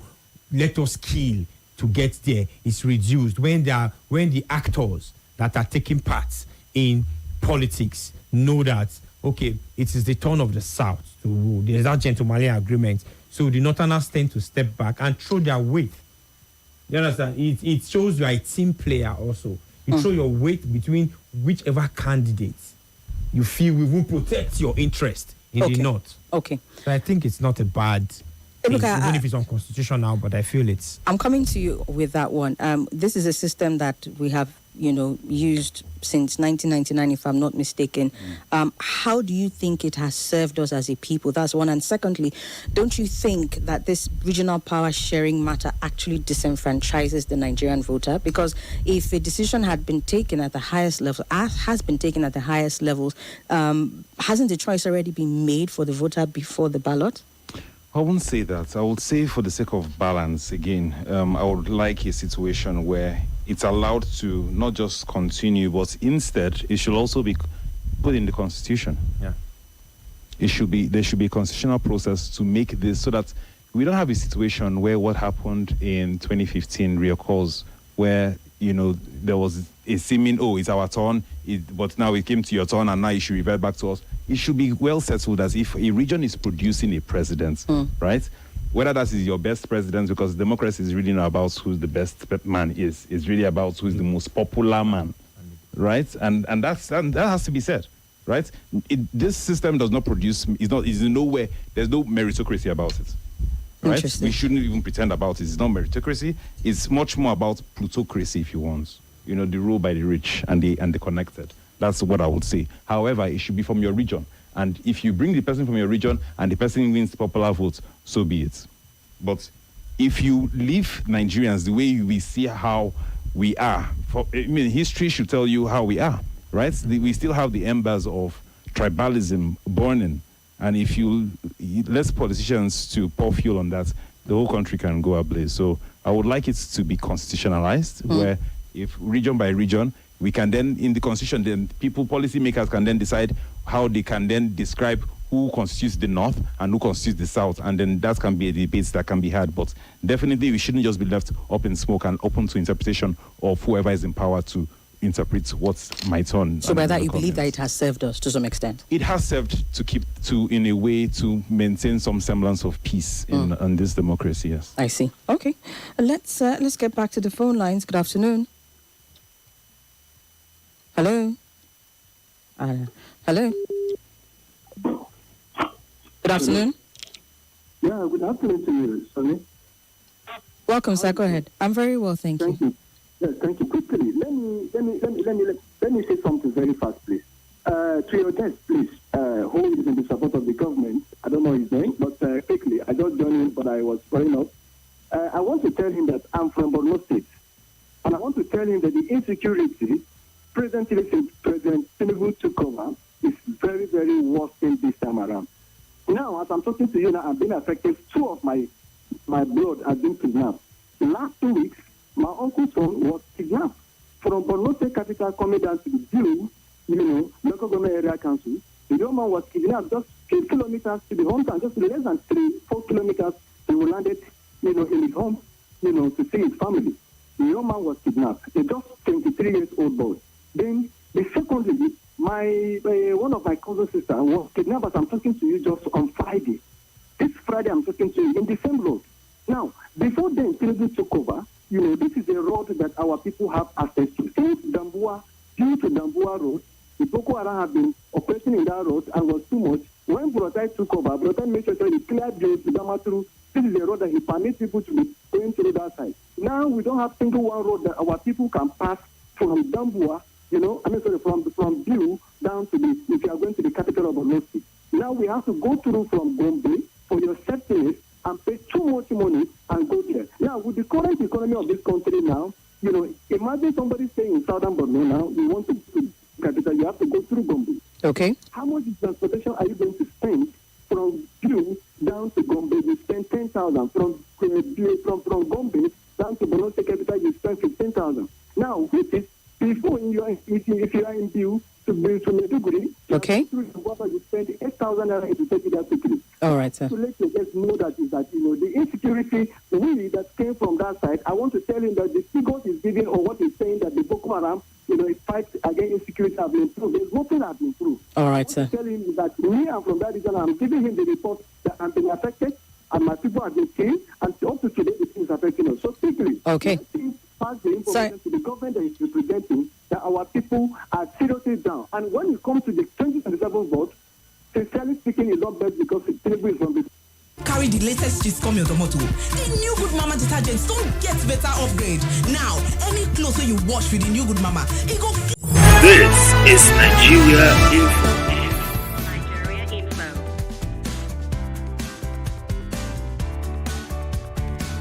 let us kill to get there is reduced when the actors that are taking part in politics know that, okay, it is the turn of the South to rule. There's that gentlemanly agreement. So the Northerners tend to step back and throw their weight. You understand? It shows you are a team player also. You throw your weight between whichever candidate you feel will protect your interest in the North. Okay. So I think it's not a bad thing, even if it's unconstitutional, but I feel it's... I'm coming to you with that one. This is a system that we have, used since 1999, if I'm not mistaken. How do you think it has served us as a people? That's one. And secondly, don't you think that this regional power sharing matter actually disenfranchises the Nigerian voter? Because if a decision had been taken at the highest level, has been taken at the highest levels, hasn't the choice already been made for the voter before the ballot? I won't say that. I would say, for the sake of balance, again, I would like a situation where it's allowed to not just continue, but instead it should also be put in the Constitution. Yeah. There should be a constitutional process to make this so that we don't have a situation where what happened in 2015 reoccurs, where there was a seeming, it's our turn, but now it came to your turn and now you should revert back to us. It should be well settled as if a region is producing a president, right? Whether that is your best president, because democracy is really not about who the best man is. It's really about who is the most popular man, right? And that has to be said, right? This system does not produce, is in no way, there's no meritocracy about it. Right? We shouldn't even pretend about it. It's not meritocracy. It's much more about plutocracy, if you want. The rule by the rich and the connected. That's what I would say. However, it should be from your region. And if you bring the person from your region and the person wins popular votes, so be it. But if you leave Nigerians the way we see how we are, history should tell you how we are, right? We still have the embers of tribalism burning. And if you let politicians to pour fuel on that, the whole country can go ablaze. So I would like it to be constitutionalized, where if region by region, we can then, in the constitution, then policymakers can then decide how they can then describe who constitutes the North and who constitutes the South. And then that can be a debate that can be had. But definitely we shouldn't just be left up in smoke and open to interpretation of whoever is in power to interpret what's my turn. So by that you believe that it has served us to some extent? It has served in a way to maintain some semblance of peace in this democracy, yes. I see. Okay. Let's get back to the phone lines. Good afternoon. Hello? Hello? Good afternoon. Yeah, good afternoon to you, Somi. Welcome, sir. Go ahead. I'm very well, thank you. Thank you. Yes, thank you. Quickly, let me say something very fast, please. To your guest, please, who is in the support of the government. I don't know his name, but quickly, I just joined in, but I was following up. I want to tell him that I'm from Borno State, and I want to tell him that the insecurity presently since President Tinubu took over is very, very worsening this time around. Now, as I'm talking to you now, I've been affected. 2 of my blood has been kidnapped. The last 2 weeks, my uncle's son was kidnapped from Borno State capital coming down to the Blue, local government area council. The young man was kidnapped just 2 kilometers to the hometown, just less than 3-4 kilometers. He landed, in his home, to see his family. The young man was kidnapped. A just 23 years old boy. Then, secondly, one of my cousin sisters was kidnapped as I'm talking to you just on Friday. This Friday I'm talking to you in the same road. Now, before then, Tinubu took over, this is a road that our people have access to. Since Dambuwa, due to Dambuwa Road, the Boko Haram have been operating in that road and was too much. When Buratai took over, Buratai made sure he cleared the Damaturu. This is a road that he permits people to be going through that side. Now we don't have single one road that our people can pass from Dambuwa, from Biu down to if you are going to the capital of Borno State. Now we have to go through from Gombe for your safety money and go there. Now, with the current economy of this country now, imagine somebody staying in Southern Borno now, you want to capital, you have to go through Gombe. Okay. How much transportation are you going to spend from Pew down to Gombe? You spend 10,000. From Gombe down to Borno State Capital, you spend 15,000. Now, which is before if you are in Pew to Maiduguri, you spend 8,000 naira to take it out quickly. All right, sir. To let you guys know that the insecurity really that came from that side. I want to tell him that the figures is giving or what he's saying that the Boko Haram, it fights against insecurity have been improved. There's nothing that has been improved. All right, sir. Tell him that me and from that region, I'm giving him the report that I'm being affected and my people have been killed, and up to today the things affecting us. So quickly, okay. Pass the information to the government that is representing that our people are seriously down. And when it comes to the 2027 vote, sincerely speaking, it's not best because it's terrible from the carry the latest cheese come your tomato. The new Good Mama detergents don't get better upgrade. Now, any clothes you wash with the new Good Mama, it go. This is Nigeria Info.